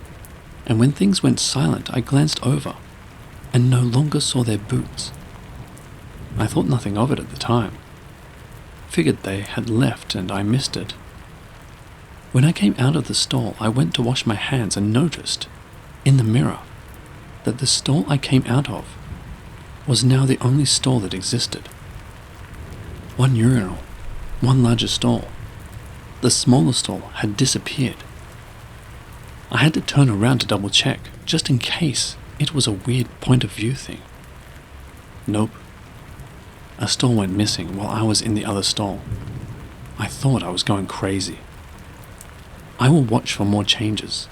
and when things went silent, I glanced over and no longer saw their boots. I thought nothing of it at the time. Figured they had left and I missed it. When I came out of the stall, I went to wash my hands and noticed, in the mirror, that the stall I came out of was now the only stall that existed. 1 urinal, 1 larger stall. The smaller stall had disappeared. I had to turn around to double check, just in case it was a weird point of view thing. Nope. A stall went missing while I was in the other stall. I thought I was going crazy. I will watch for more changes.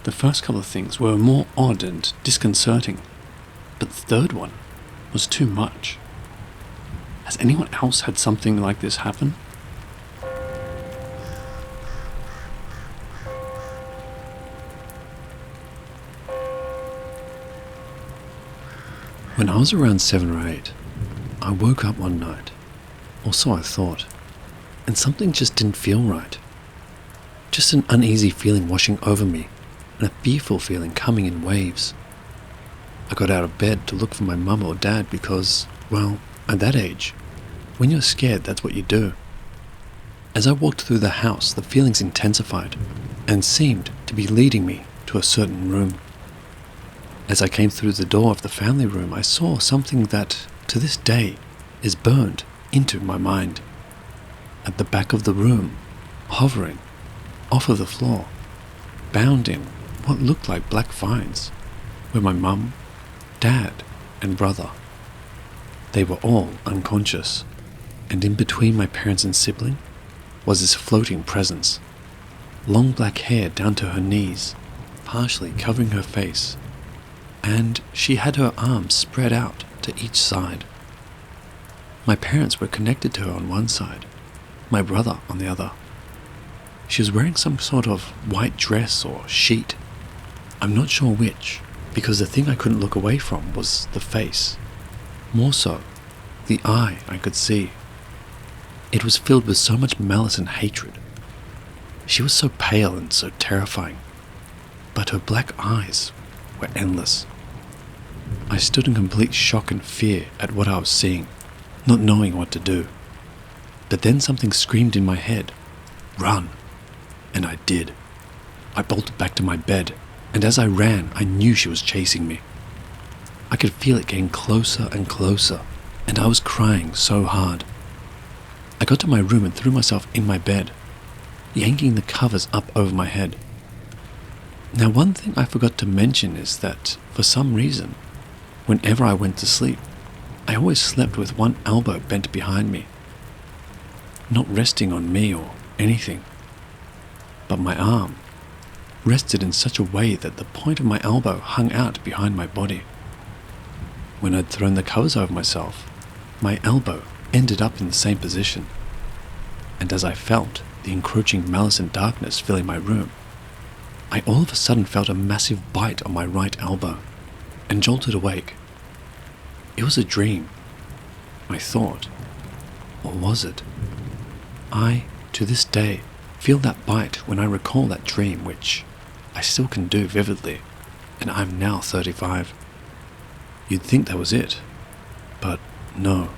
The first couple of things were more odd and disconcerting, but the third one was too much. Has anyone else had something like this happen? When I was around 7 or 8, I woke up one night, or so I thought, and something just didn't feel right. Just an uneasy feeling washing over me, and a fearful feeling coming in waves. I got out of bed to look for my mum or dad because, well, at that age, when you're scared, that's what you do. As I walked through the house, the feelings intensified and seemed to be leading me to a certain room. As I came through the door of the family room, I saw something that, to this day, is burned into my mind. At the back of the room, hovering off of the floor, bound in what looked like black vines, were my mum, dad, and brother. They were all unconscious, and in between my parents and sibling was this floating presence, long black hair down to her knees, partially covering her face, and she had her arms spread out to each side. My parents were connected to her on one side, my brother on the other. She was wearing some sort of white dress or sheet. I'm not sure which, because the thing I couldn't look away from was the face. More so, the eye I could see. It was filled with so much malice and hatred. She was so pale and so terrifying, but her black eyes were endless. I stood in complete shock and fear at what I was seeing, not knowing what to do. But then something screamed in my head, "Run!" And I did. I bolted back to my bed, and as I ran, I knew she was chasing me. I could feel it getting closer and closer, and I was crying so hard. I got to my room and threw myself in my bed, yanking the covers up over my head. Now, one thing I forgot to mention is that, for some reason, whenever I went to sleep, I always slept with one elbow bent behind me, not resting on me or anything, but my arm rested in such a way that the point of my elbow hung out behind my body. When I'd thrown the covers over myself, my elbow ended up in the same position, and as I felt the encroaching malice and darkness filling my room, I all of a sudden felt a massive bite on my right elbow and jolted awake. It was a dream, I thought, or was it? I, to this day, feel that bite when I recall that dream, which I still can do vividly, and I'm now 35. You'd think that was it, but no.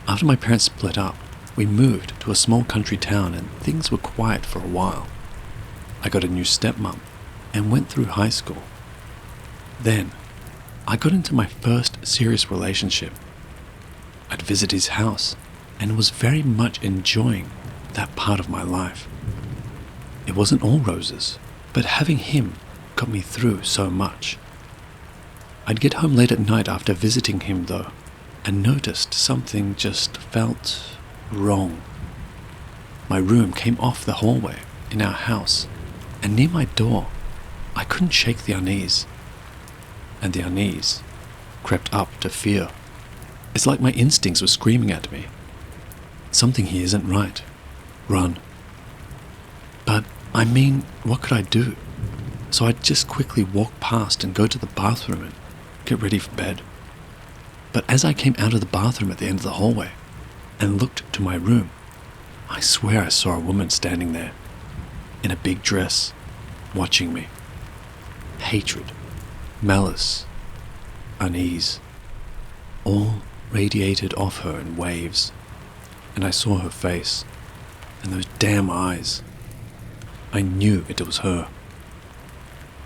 After my parents split up, we moved to a small country town and things were quiet for a while. I got a new stepmom and went through high school. Then, I got into my first serious relationship. I'd visit his house and was very much enjoying that part of my life. It wasn't all roses, but having him got me through so much. I'd get home late at night after visiting him though, and noticed something just felt wrong. My room came off the hallway in our house, and near my door, I couldn't shake the unease. And the unease crept up to fear. It's like my instincts were screaming at me. Something here isn't right. Run. But, I mean, what could I do? So I'd just quickly walk past and go to the bathroom and get ready for bed. But as I came out of the bathroom at the end of the hallway and looked to my room, I swear I saw a woman standing there, in a big dress, watching me. Hatred, malice, unease, all radiated off her in waves, and I saw her face, and those damn eyes. I knew it was her.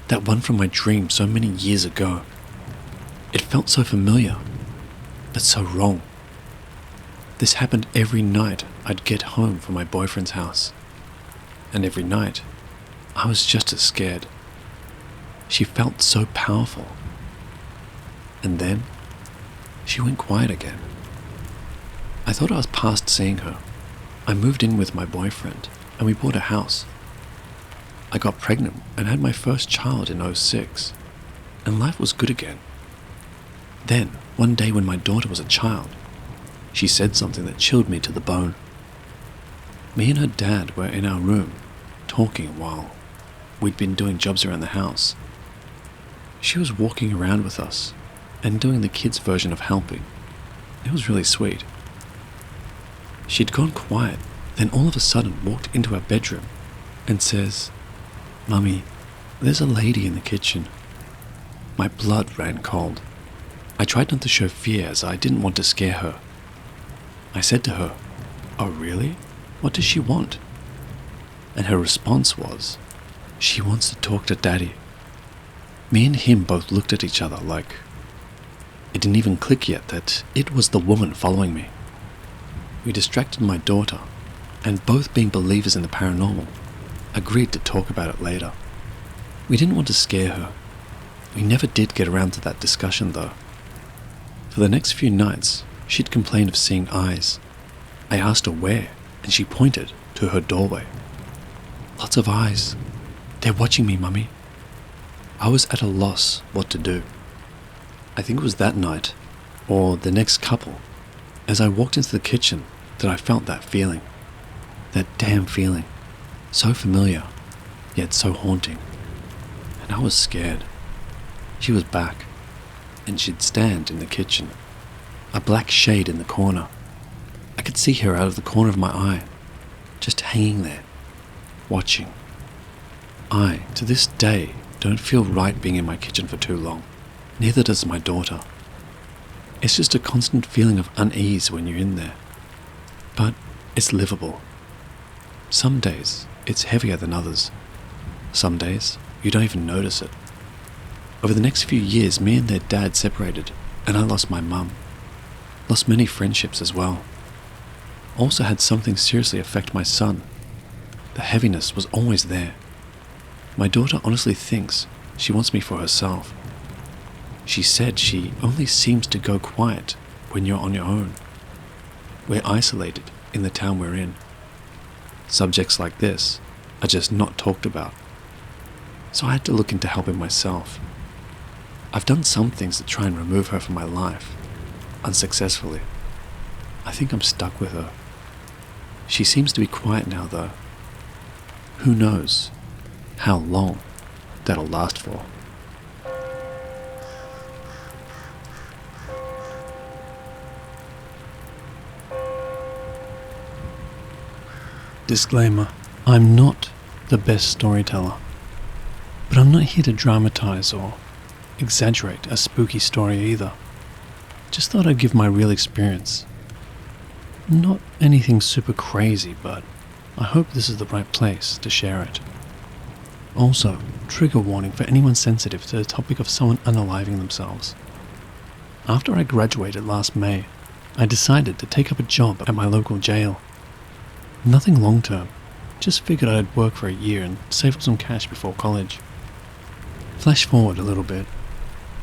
That one from my dream so many years ago. It felt so familiar, but so wrong. This happened every night I'd get home from my boyfriend's house, and every night I was just as scared. She felt so powerful. And then she went quiet again. I thought I was past seeing her. I moved in with my boyfriend and we bought a house. I got pregnant and had my first child in '06, and life was good again. Then, one day when my daughter was a child, she said something that chilled me to the bone. Me and her dad were in our room, talking while we'd been doing jobs around the house. She was walking around with us and doing the kids' version of helping. It was really sweet. She'd gone quiet, then all of a sudden walked into our bedroom and says, "Mummy, there's a lady in the kitchen." My blood ran cold. I tried not to show fear as I didn't want to scare her. I said to her, "Oh really? What does she want?" And her response was, "She wants to talk to Daddy." Me and him both looked at each other like it didn't even click yet that it was the woman following me. We distracted my daughter, and both being believers in the paranormal, agreed to talk about it later. We didn't want to scare her. We never did get around to that discussion though. For the next few nights, she'd complained of seeing eyes. I asked her where, and she pointed to her doorway. "Lots of eyes. They're watching me, Mummy." I was at a loss what to do. I think it was that night, or the next couple, as I walked into the kitchen, that I felt that feeling. That damn feeling. So familiar, yet so haunting. And I was scared. She was back, and she'd stand in the kitchen, a black shade in the corner. I could see her out of the corner of my eye, just hanging there, watching. I, to this day, don't feel right being in my kitchen for too long. Neither does my daughter. It's just a constant feeling of unease when you're in there. But it's livable. Some days, it's heavier than others. Some days, you don't even notice it. Over the next few years, me and their dad separated, and I lost my mum. Lost many friendships as well. Also had something seriously affect my son. The heaviness was always there. My daughter honestly thinks she wants me for herself. She said she only seems to go quiet when you're on your own. We're isolated in the town we're in. Subjects like this are just not talked about. So I had to look into helping myself. I've done some things to try and remove her from my life, unsuccessfully. I think I'm stuck with her. She seems to be quiet now though. Who knows how long that'll last for. Disclaimer, I'm not the best storyteller, but I'm not here to dramatize or exaggerate a spooky story either. Just thought I'd give my real experience. Not anything super crazy, but I hope this is the right place to share it. Also, trigger warning for anyone sensitive to the topic of someone unaliving themselves. After I graduated last May, I decided to take up a job at my local jail. Nothing long term, just figured I'd work for a year and save up some cash before college. Flash forward a little bit,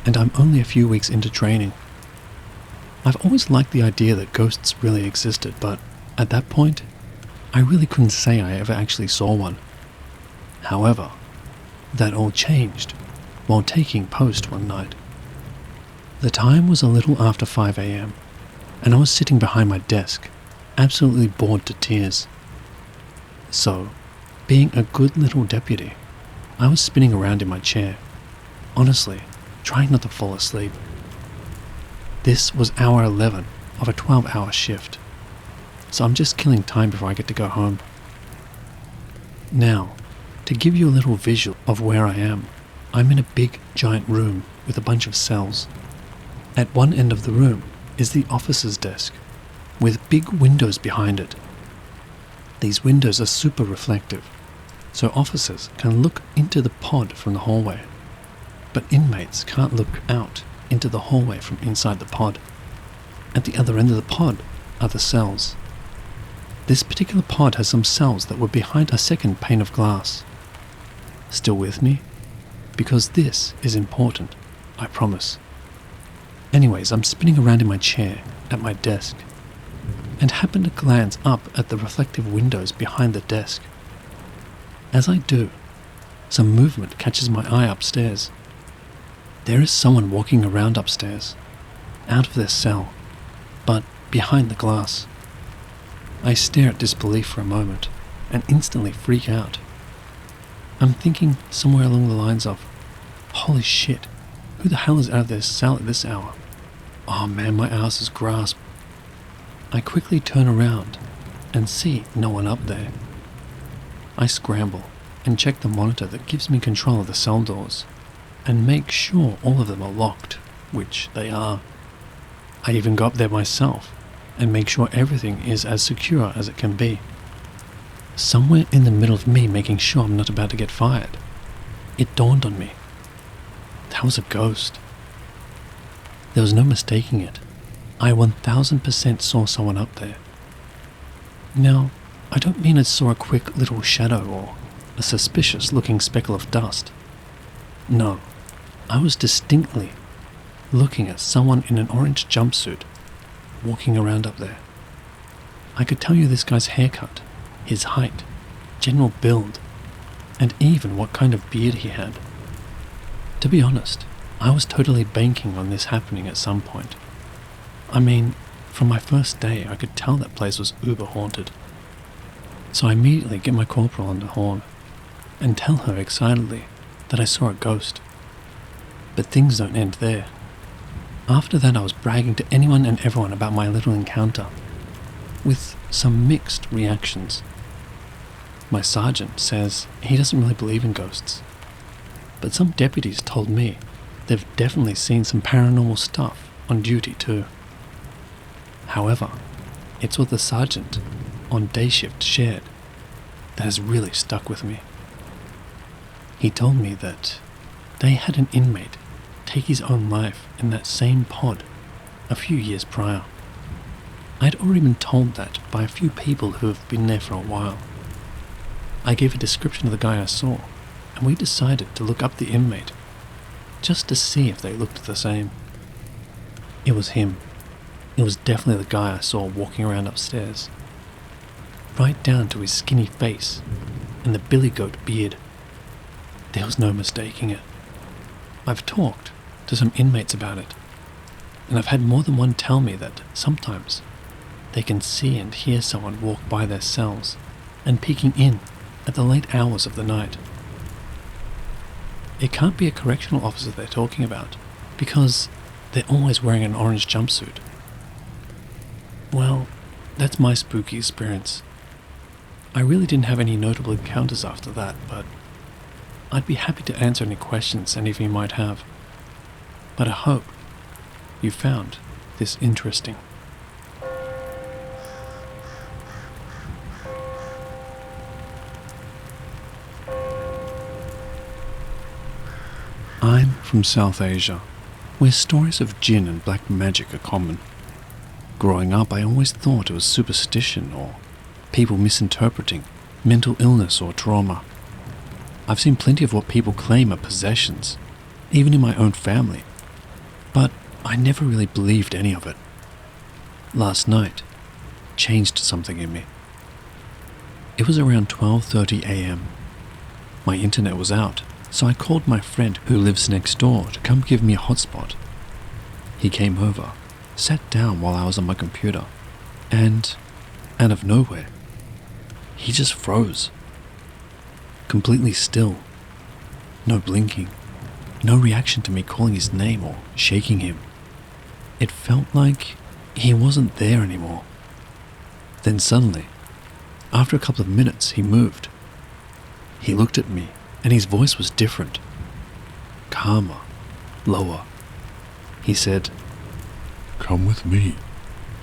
and I'm only a few weeks into training. I've always liked the idea that ghosts really existed, but at that point, I really couldn't say I ever actually saw one. However, that all changed while taking post one night. The time was a little after 5 a.m, and I was sitting behind my desk, absolutely bored to tears. So, being a good little deputy, I was spinning around in my chair, honestly, trying not to fall asleep. This was hour 11 of a 12-hour shift, so I'm just killing time before I get to go home. Now, to give you a little visual of where I am, I'm in a big, giant room with a bunch of cells. At one end of the room is the officer's desk, with big windows behind it. These windows are super reflective, so officers can look into the pod from the hallway, but inmates can't look out into the hallway from inside the pod. At the other end of the pod are the cells. This particular pod has some cells that were behind a second pane of glass. Still with me? Because this is important, I promise. Anyways, I'm spinning around in my chair at my desk, and happen to glance up at the reflective windows behind the desk. As I do, some movement catches my eye upstairs. There is someone walking around upstairs, out of their cell, but behind the glass. I stare at disbelief for a moment, and instantly freak out. I'm thinking somewhere along the lines of, holy shit, who the hell is out of their cell at this hour? Oh man, my ass is grasped. I quickly turn around and see no one up there. I scramble and check the monitor that gives me control of the cell doors and make sure all of them are locked, which they are. I even go up there myself and make sure everything is as secure as it can be. Somewhere in the middle of me making sure I'm not about to get fired, it dawned on me. That was a ghost. There was no mistaking it. I 1000% saw someone up there. Now, I don't mean I saw a quick little shadow or a suspicious looking speckle of dust. No, I was distinctly looking at someone in an orange jumpsuit walking around up there. I could tell you this guy's haircut, his height, general build, and even what kind of beard he had. To be honest, I was totally banking on this happening at some point. I mean, from my first day I could tell that place was uber haunted. So I immediately get my corporal on the horn and tell her excitedly that I saw a ghost. But things don't end there. After that I was bragging to anyone and everyone about my little encounter, with some mixed reactions. My sergeant says he doesn't really believe in ghosts, but some deputies told me they've definitely seen some paranormal stuff on duty too. However, it's what the sergeant on day shift shared that has really stuck with me. He told me that they had an inmate take his own life in that same pod a few years prior. I'd already been told that by a few people who have been there for a while. I gave a description of the guy I saw, and we decided to look up the inmate, just to see if they looked the same. It was him. It was definitely the guy I saw walking around upstairs. Right down to his skinny face and the billy goat beard. There was no mistaking it. I've talked to some inmates about it, and I've had more than one tell me that sometimes they can see and hear someone walk by their cells and peeking in at the late hours of the night. It can't be a correctional officer they're talking about, because they're always wearing an orange jumpsuit. Well, that's my spooky experience. I really didn't have any notable encounters after that, but I'd be happy to answer any questions any of you might have. But I hope you found this interesting. I'm from South Asia, where stories of jinn and black magic are common. Growing up, I always thought it was superstition or people misinterpreting mental illness or trauma. I've seen plenty of what people claim are possessions, even in my own family, but I never really believed any of it. Last night changed something in me. It was around 12:30 a.m. My internet was out, so I called my friend who lives next door to come give me a hotspot. He came over, sat down while I was on my computer, and, out of nowhere, he just froze. Completely still. No blinking. No reaction to me calling his name or shaking him. It felt like he wasn't there anymore. Then suddenly, after a couple of minutes, he moved. He looked at me, and his voice was different. Calmer, lower. He said, "Come with me.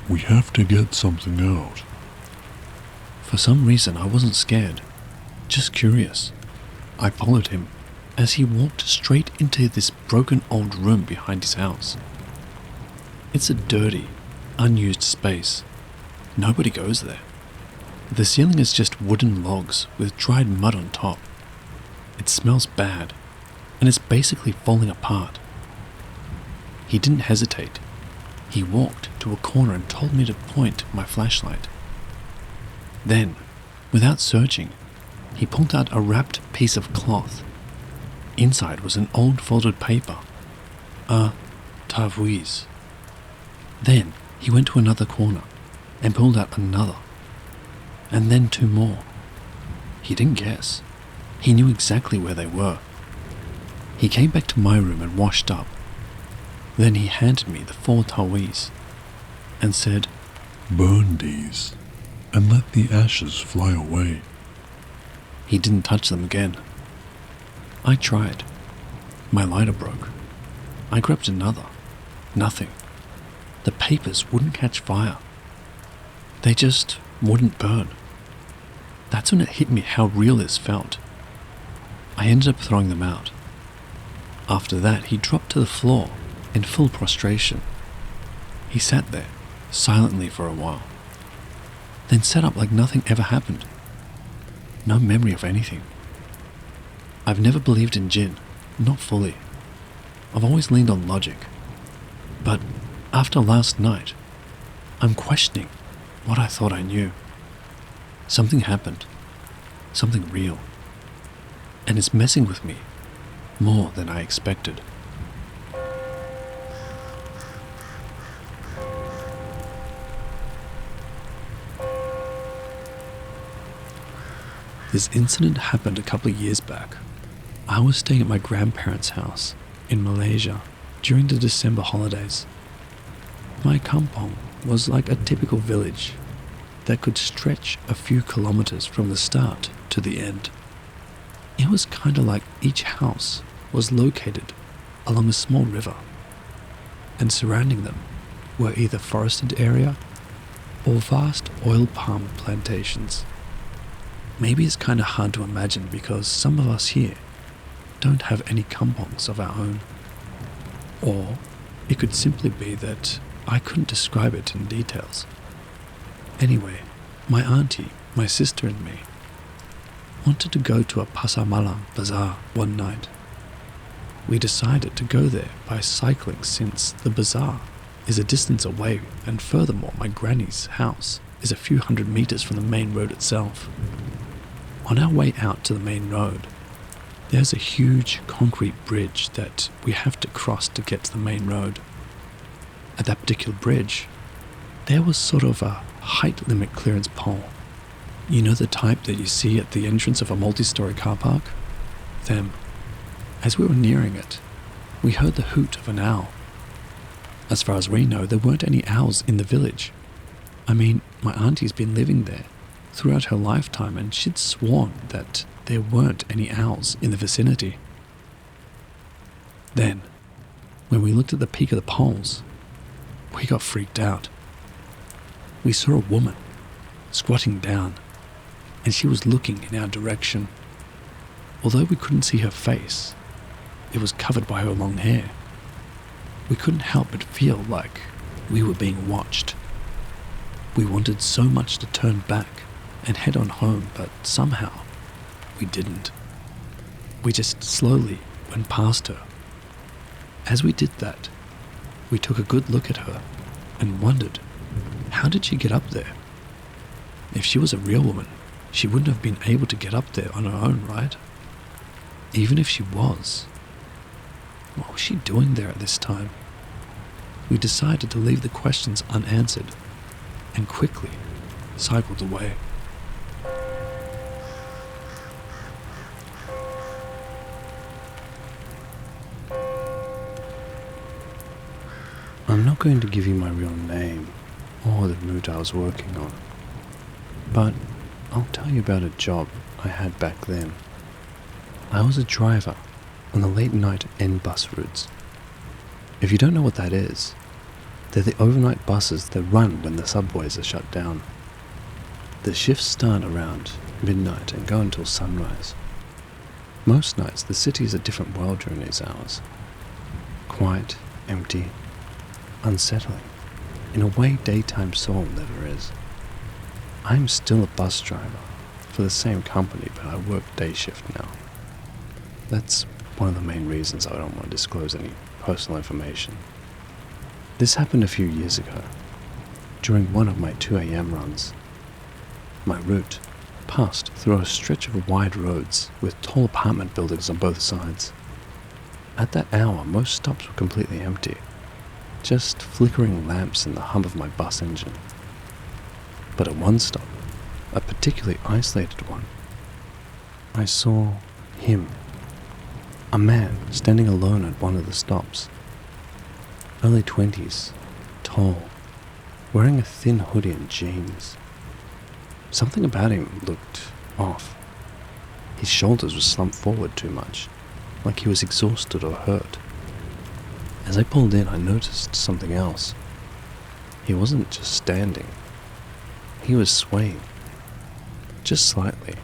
We have to get something out." For some reason, I wasn't scared, just curious. I followed him as he walked straight into this broken old room behind his house. It's a dirty, unused space. Nobody goes there. The ceiling is just wooden logs with dried mud on top. It smells bad, and it's basically falling apart. He didn't hesitate. He walked to a corner and told me to point my flashlight. Then, without searching, he pulled out a wrapped piece of cloth. Inside was an old folded paper, a taviz. Then he went to another corner and pulled out another, and then two more. He didn't guess. He knew exactly where they were. He came back to my room and washed up. Then he handed me the 4 tawiz and said, "Burn these and let the ashes fly away. He didn't touch them again. I tried. My lighter broke. I grabbed another. Nothing. The papers wouldn't catch fire. They just wouldn't burn. That's when it hit me how real this felt. I ended up throwing them out. After that, he dropped to the floor in full prostration. He sat there, silently for a while, then sat up like nothing ever happened. No memory of anything. I've never believed in jinn, not fully. I've always leaned on logic. But after last night, I'm questioning what I thought I knew. Something happened, something real, and it's messing with me more than I expected. This incident happened a couple of years back. I was staying at my grandparents' house in Malaysia during the December holidays. My kampong was like a typical village that could stretch a few kilometers from the start to the end. It was kind of like each house was located along a small river, and surrounding them were either forested area or vast oil palm plantations. Maybe it's kind of hard to imagine because some of us here don't have any kampongs of our own. Or it could simply be that I couldn't describe it in details. Anyway, my auntie, my sister and me wanted to go to a Pasar Malam bazaar one night. We decided to go there by cycling since the bazaar is a distance away, and furthermore my granny's house is a few hundred meters from the main road itself. On our way out to the main road, there's a huge concrete bridge that we have to cross to get to the main road. At that particular bridge, there was sort of a height limit clearance pole. You know, the type that you see at the entrance of a multi-story car park? Them. As we were nearing it, we heard the hoot of an owl. As far as we know, there weren't any owls in the village. I mean, my auntie's been living there throughout her lifetime, and she'd sworn that there weren't any owls in the vicinity. Then, when we looked at the peak of the poles, we got freaked out. We saw a woman squatting down, and she was looking in our direction. Although we couldn't see her face, it was covered by her long hair. We couldn't help but feel like we were being watched. We wanted so much to turn back and head on home, but somehow we didn't. We just slowly went past her. As we did that, we took a good look at her and wondered, how did she get up there? If she was a real woman, she wouldn't have been able to get up there on her own, right? Even if she was, what was she doing there at this time? We decided to leave the questions unanswered and quickly cycled away. I'm not going to give you my real name or the route I was working on, but I'll tell you about a job I had back then. I was a driver on the late night N bus routes. If you don't know what that is, they're the overnight buses that run when the subways are shut down. The shifts start around midnight and go until sunrise. Most nights the city is a different world during these hours. Quiet, empty, unsettling, in a way daytime Seoul never is. I'm still a bus driver for the same company, but I work day shift now. That's one of the main reasons I don't want to disclose any personal information. This happened a few years ago, during one of my 2 a.m. runs. My route passed through a stretch of wide roads with tall apartment buildings on both sides. At that hour, most stops were completely empty, just flickering lamps and the hum of my bus engine. But at one stop, a particularly isolated one, I saw him. A man standing alone at one of the stops. Early 20s, tall, wearing a thin hoodie and jeans. Something about him looked off. His shoulders were slumped forward too much, like he was exhausted or hurt. As I pulled in, I noticed something else. He wasn't just standing. He was swaying. Just slightly.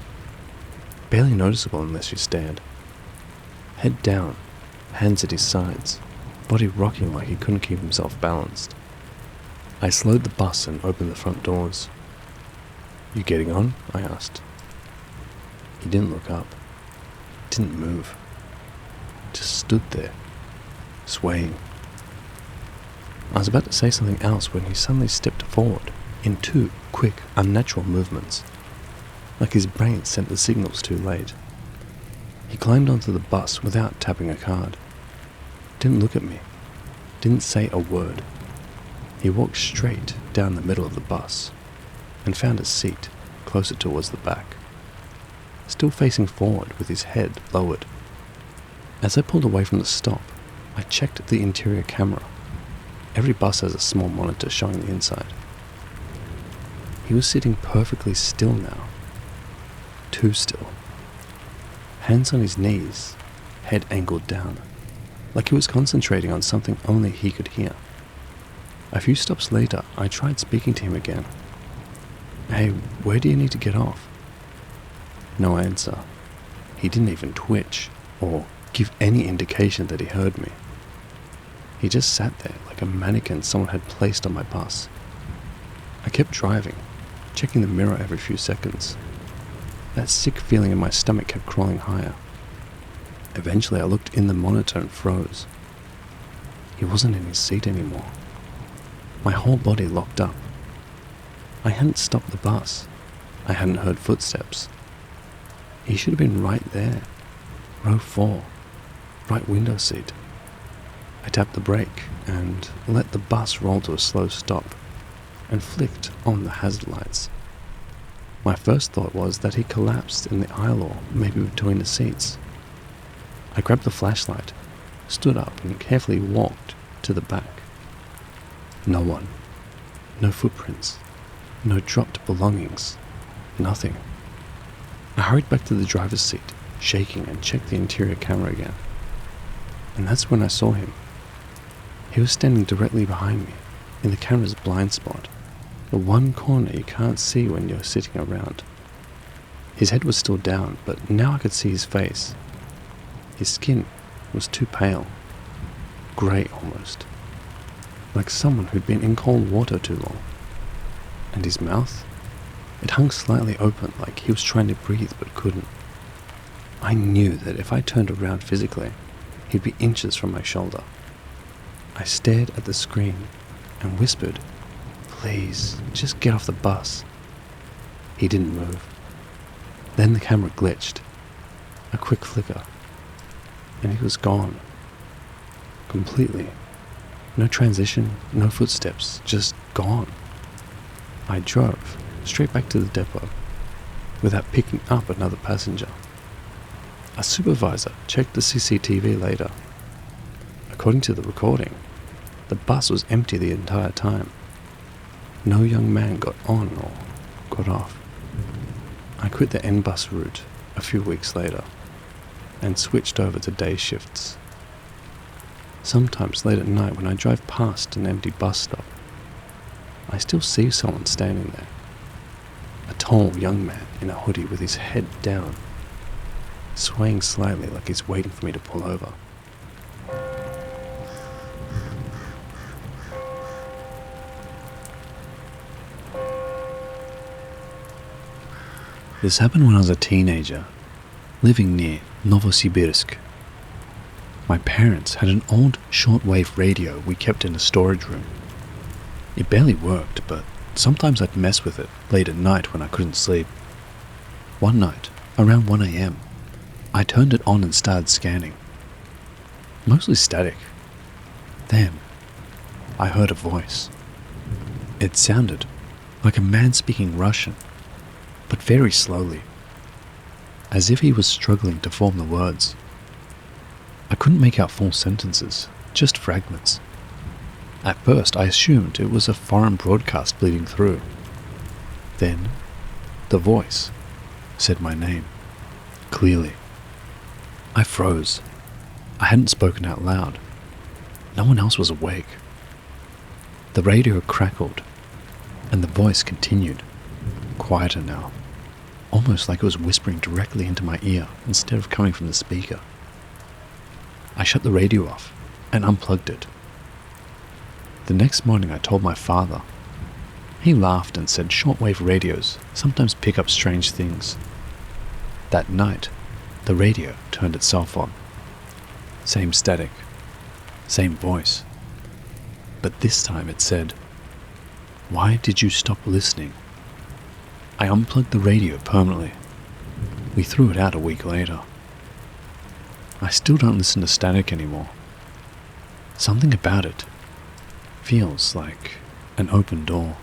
Barely noticeable unless you stared. Head down, hands at his sides, body rocking like he couldn't keep himself balanced. I slowed the bus and opened the front doors. "You getting on?" I asked. He didn't look up. Didn't move. Just stood there, swaying. I was about to say something else when he suddenly stepped forward in 2 quick, unnatural movements, like his brain sent the signals too late. He climbed onto the bus without tapping a card. Didn't look at me. Didn't say a word. He walked straight down the middle of the bus and found a seat closer towards the back, still facing forward with his head lowered. As I pulled away from the stop, I checked the interior camera. Every bus has a small monitor showing the inside. He was sitting perfectly still now. Too still. Hands on his knees, head angled down, like he was concentrating on something only he could hear. A few stops later, I tried speaking to him again. "Hey, where do you need to get off?" No answer. He didn't even twitch or give any indication that he heard me. He just sat there like a mannequin someone had placed on my bus. I kept driving, checking the mirror every few seconds. That sick feeling in my stomach kept crawling higher. Eventually I looked in the monitor and froze. He wasn't in his seat anymore. My whole body locked up. I hadn't stopped the bus. I hadn't heard footsteps. He should have been right there. Row 4. Right window seat. I tapped the brake and let the bus roll to a slow stop and flicked on the hazard lights. My first thought was that he collapsed in the aisle or maybe between the seats. I grabbed the flashlight, stood up and carefully walked to the back. No one. No footprints. No dropped belongings. Nothing. I hurried back to the driver's seat, shaking, and checked the interior camera again. And that's when I saw him. He was standing directly behind me, in the camera's blind spot, the one corner you can't see when you're sitting around. His head was still down, but now I could see his face. His skin was too pale, grey almost, like someone who'd been in cold water too long. And his mouth? It hung slightly open like he was trying to breathe but couldn't. I knew that if I turned around physically, he'd be inches from my shoulder. I stared at the screen and whispered, "Please, just get off the bus." He didn't move. Then the camera glitched. A quick flicker. And he was gone. Completely. No transition, no footsteps, just gone. I drove straight back to the depot without picking up another passenger. A supervisor checked the CCTV later. According to the recording, the bus was empty the entire time. No young man got on or got off. I quit the N bus route a few weeks later and switched over to day shifts. Sometimes late at night when I drive past an empty bus stop, I still see someone standing there. A tall young man in a hoodie with his head down, swaying slightly like he's waiting for me to pull over. This happened when I was a teenager, living near Novosibirsk. My parents had an old shortwave radio we kept in a storage room. It barely worked, but sometimes I'd mess with it late at night when I couldn't sleep. One night, around 1 a.m., I turned it on and started scanning. Mostly static. Then, I heard a voice. It sounded like a man speaking Russian, but very slowly, as if he was struggling to form the words. I couldn't make out full sentences, just fragments. At first, I assumed it was a foreign broadcast bleeding through. Then, The voice said my name, clearly. I froze. I hadn't spoken out loud. No one else was awake. The radio crackled, and the voice continued, quieter now, almost like it was whispering directly into my ear instead of coming from the speaker. I shut the radio off and unplugged it. The next morning I told my father. He laughed and said shortwave radios sometimes pick up strange things. That night, the radio turned itself on. Same static, same voice. But this time it said, "Why did you stop listening?" I unplugged the radio permanently. We threw it out a week later. I still don't listen to static anymore. Something about it feels like an open door.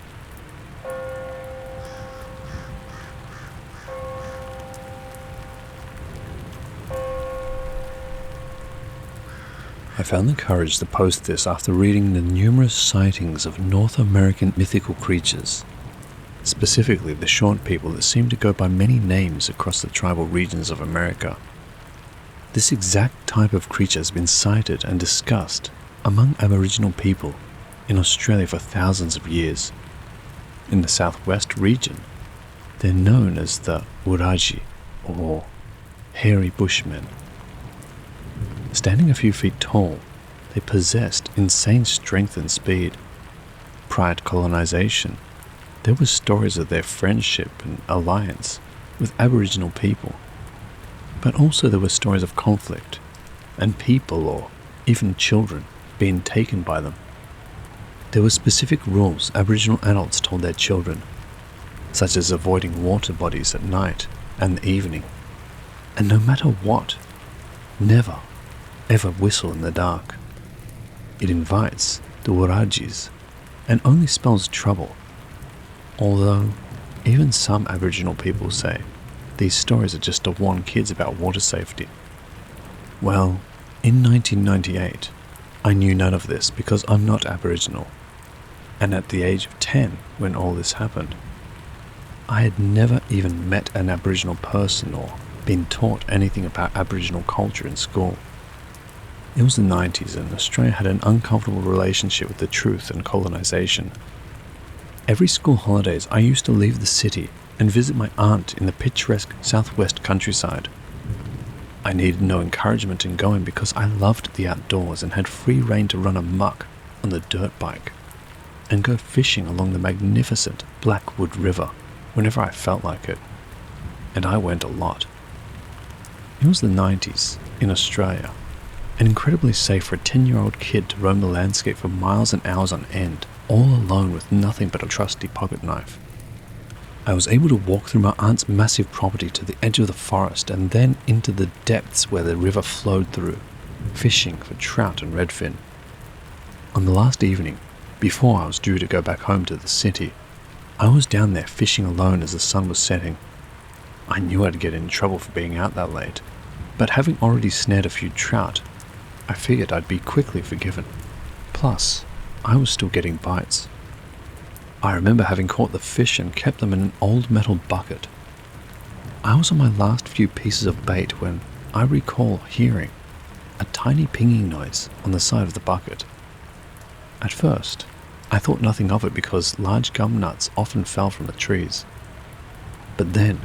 I found the courage to post this after reading the numerous sightings of North American mythical creatures, specifically the short people that seem to go by many names across the tribal regions of America. This exact type of creature has been sighted and discussed among Aboriginal people in Australia for thousands of years. In the southwest region, they're known as the huuuuuge, or hairy bushmen. Standing a few feet tall, they possessed insane strength and speed. Prior to colonization, there were stories of their friendship and alliance with Aboriginal people, but also there were stories of conflict and people, or even children, being taken by them. There were specific rules Aboriginal adults told their children, such as avoiding water bodies at night and the evening, and no matter what, never ever whistle in the dark. It invites the huuuuuges and only spells trouble, although even some Aboriginal people say these stories are just to warn kids about water safety. Well, in 1998, I knew none of this because I'm not Aboriginal, and at the age of 10 when all this happened, I had never even met an Aboriginal person or been taught anything about Aboriginal culture in school. It was the 90s and Australia had an uncomfortable relationship with the truth and colonization. Every school holidays I used to leave the city and visit my aunt in the picturesque southwest countryside. I needed no encouragement in going because I loved the outdoors and had free rein to run amok on the dirt bike and go fishing along the magnificent Blackwood River whenever I felt like it. And I went a lot. It was the 90s in Australia, and incredibly safe for a 10-year-old kid to roam the landscape for miles and hours on end, all alone with nothing but a trusty pocket knife. I was able to walk through my aunt's massive property to the edge of the forest and then into the depths where the river flowed through, fishing for trout and redfin. On the last evening, before I was due to go back home to the city, I was down there fishing alone as the sun was setting. I knew I'd get in trouble for being out that late, but having already snared a few trout, I figured I'd be quickly forgiven. Plus, I was still getting bites. I remember having caught the fish and kept them in an old metal bucket. I was on my last few pieces of bait when I recall hearing a tiny pinging noise on the side of the bucket. At first, I thought nothing of it because large gum nuts often fell from the trees. But then,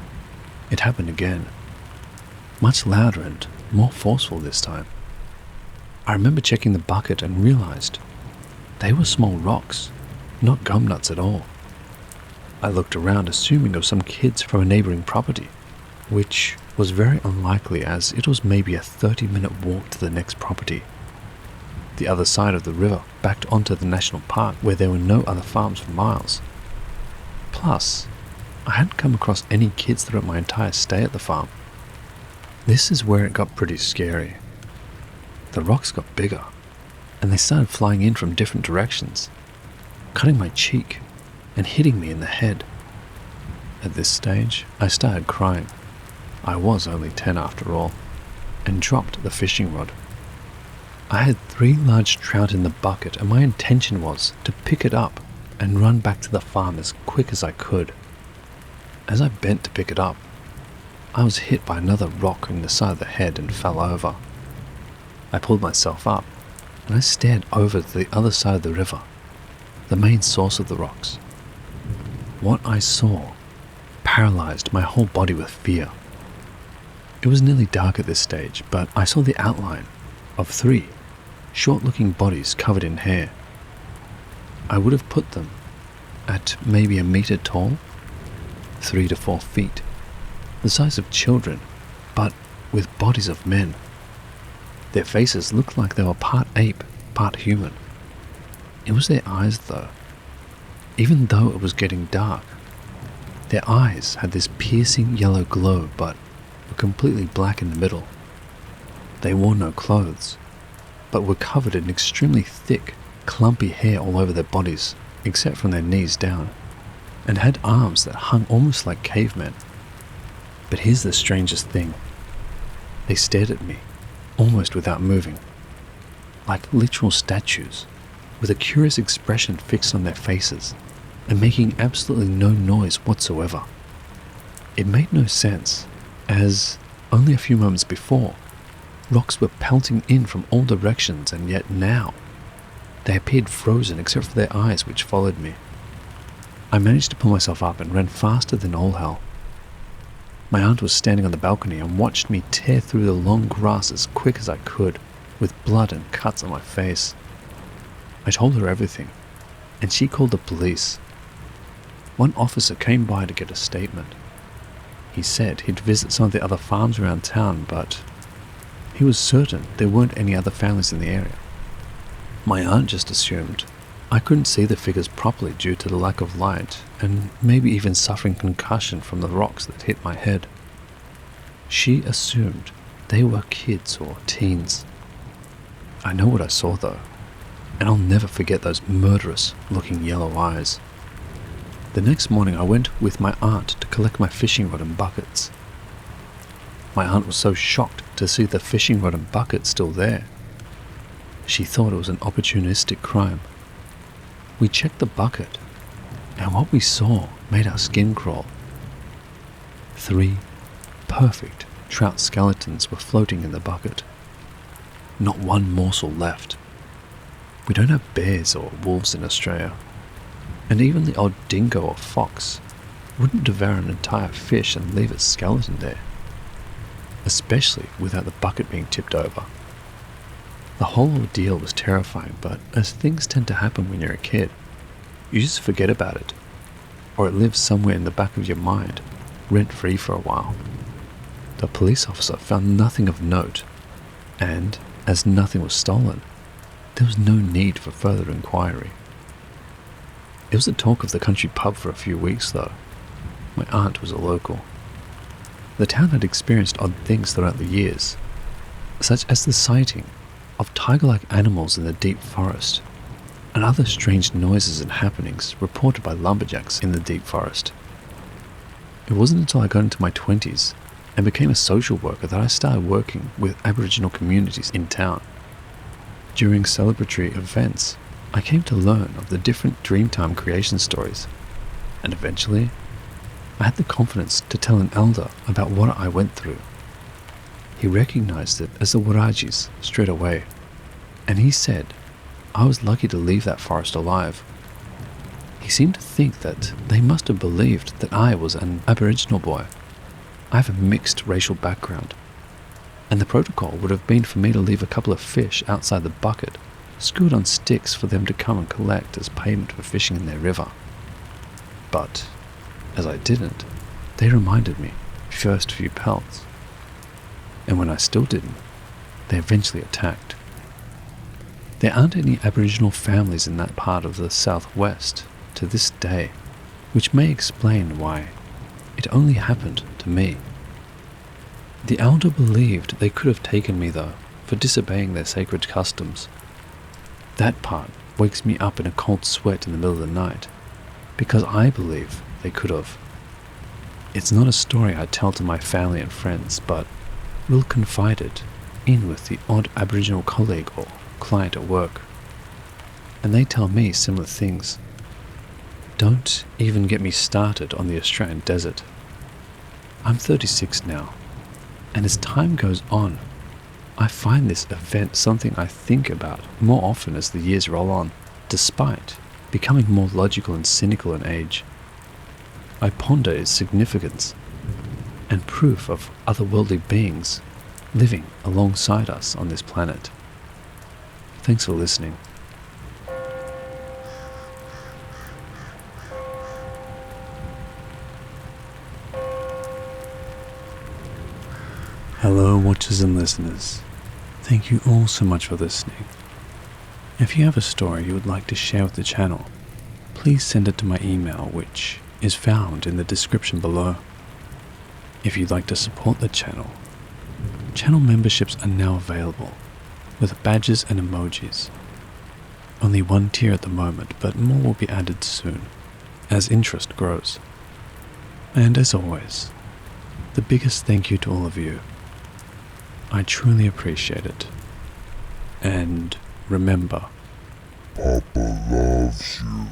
it happened again. Much louder and more forceful this time. I remember checking the bucket and realized they were small rocks, not gum nuts at all. I looked around assuming of some kids from a neighboring property, which was very unlikely as it was maybe a 30-minute walk to the next property. The other side of the river backed onto the national park where there were no other farms for miles. Plus, I hadn't come across any kids throughout my entire stay at the farm. This is where it got pretty scary. The rocks got bigger, and they started flying in from different directions, cutting my cheek and hitting me in the head. At this stage, I started crying. I was only 10 after all, and dropped the fishing rod. I had 3 large trout in the bucket, and my intention was to pick it up and run back to the farm as quick as I could. as I bent to pick it up, I was hit by another rock in the side of the head and fell over. I pulled myself up, and I stared over to the other side of the river, the main source of the rocks. What I saw paralyzed my whole body with fear. It was nearly dark at this stage, but I saw the outline of 3 short-looking bodies covered in hair. I would have put them at maybe 1 meter tall, 3 to 4 feet, the size of children, but with bodies of men. Their faces looked like they were part ape, part human. It was their eyes though. Even though it was getting dark, their eyes had this piercing yellow glow but were completely black in the middle. They wore no clothes, but were covered in extremely thick, clumpy hair all over their bodies, except from their knees down, and had arms that hung almost like cavemen. But here's the strangest thing. They stared at me, almost without moving, like literal statues, with a curious expression fixed on their faces, and making absolutely no noise whatsoever. It made no sense, as only a few moments before, rocks were pelting in from all directions, and yet now, they appeared frozen except for their eyes, which followed me. I managed to pull myself up and ran faster than all hell. My aunt was standing on the balcony and watched me tear through the long grass as quick as I could, with blood and cuts on my face. I told her everything, and she called the police. One officer came by to get a statement. He said he'd visit some of the other farms around town, but he was certain there weren't any other families in the area. My aunt just assumed I couldn't see the figures properly due to the lack of light, and maybe even suffering concussion from the rocks that hit my head. She assumed they were kids or teens. I know what I saw though, and I'll never forget those murderous-looking yellow eyes. The next morning I went with my aunt to collect my fishing rod and buckets. My aunt was so shocked to see the fishing rod and bucket still there. She thought it was an opportunistic crime. We checked the bucket, and what we saw made our skin crawl. 3 perfect trout skeletons were floating in the bucket. Not one morsel left. We don't have bears or wolves in Australia, and even the odd dingo or fox wouldn't devour an entire fish and leave its skeleton there, especially without the bucket being tipped over. The whole ordeal was terrifying, but as things tend to happen when you're a kid, you just forget about it, or it lives somewhere in the back of your mind, rent-free for a while. The police officer found nothing of note, and as nothing was stolen, there was no need for further inquiry. It was the talk of the country pub for a few weeks though. My aunt was a local. The town had experienced odd things throughout the years, such as the sighting of tiger-like animals in the deep forest, and other strange noises and happenings reported by lumberjacks in the deep forest. It wasn't until I got into my 20s and became a social worker that I started working with Aboriginal communities in town. During celebratory events, I came to learn of the different Dreamtime creation stories, and eventually, I had the confidence to tell an elder about what I went through. He recognized it as the Warajis straight away, and he said I was lucky to leave that forest alive. He seemed to think that they must have believed that I was an Aboriginal boy. I have a mixed racial background, and the protocol would have been for me to leave a couple of fish outside the bucket, screwed on sticks for them to come and collect as payment for fishing in their river. But, as I didn't, they reminded me, first few pelts. And when I still didn't, they eventually attacked. There aren't any Aboriginal families in that part of the southwest to this day, which may explain why it only happened to me. The elder believed they could have taken me though, for disobeying their sacred customs. That part wakes me up in a cold sweat in the middle of the night, because I believe they could have. It's not a story I tell to my family and friends, but will confide it in with the odd Aboriginal colleague or client at work, and they tell me similar things. Don't even get me started on the Australian desert. I'm 36 now, and as time goes on, I find this event something I think about more often as the years roll on, despite becoming more logical and cynical in age. I ponder its significance and proof of otherworldly beings living alongside us on this planet. Thanks for listening. Hello, watchers and listeners. Thank you all so much for listening. If you have a story you would like to share with the channel, please send it to my email, which is found in the description below. If you'd like to support the channel memberships are now available with badges and emojis. Only one tier at the moment, but more will be added soon as interest grows. And as always, the biggest thank you to all of you. I truly appreciate it. And remember, Papa loves you.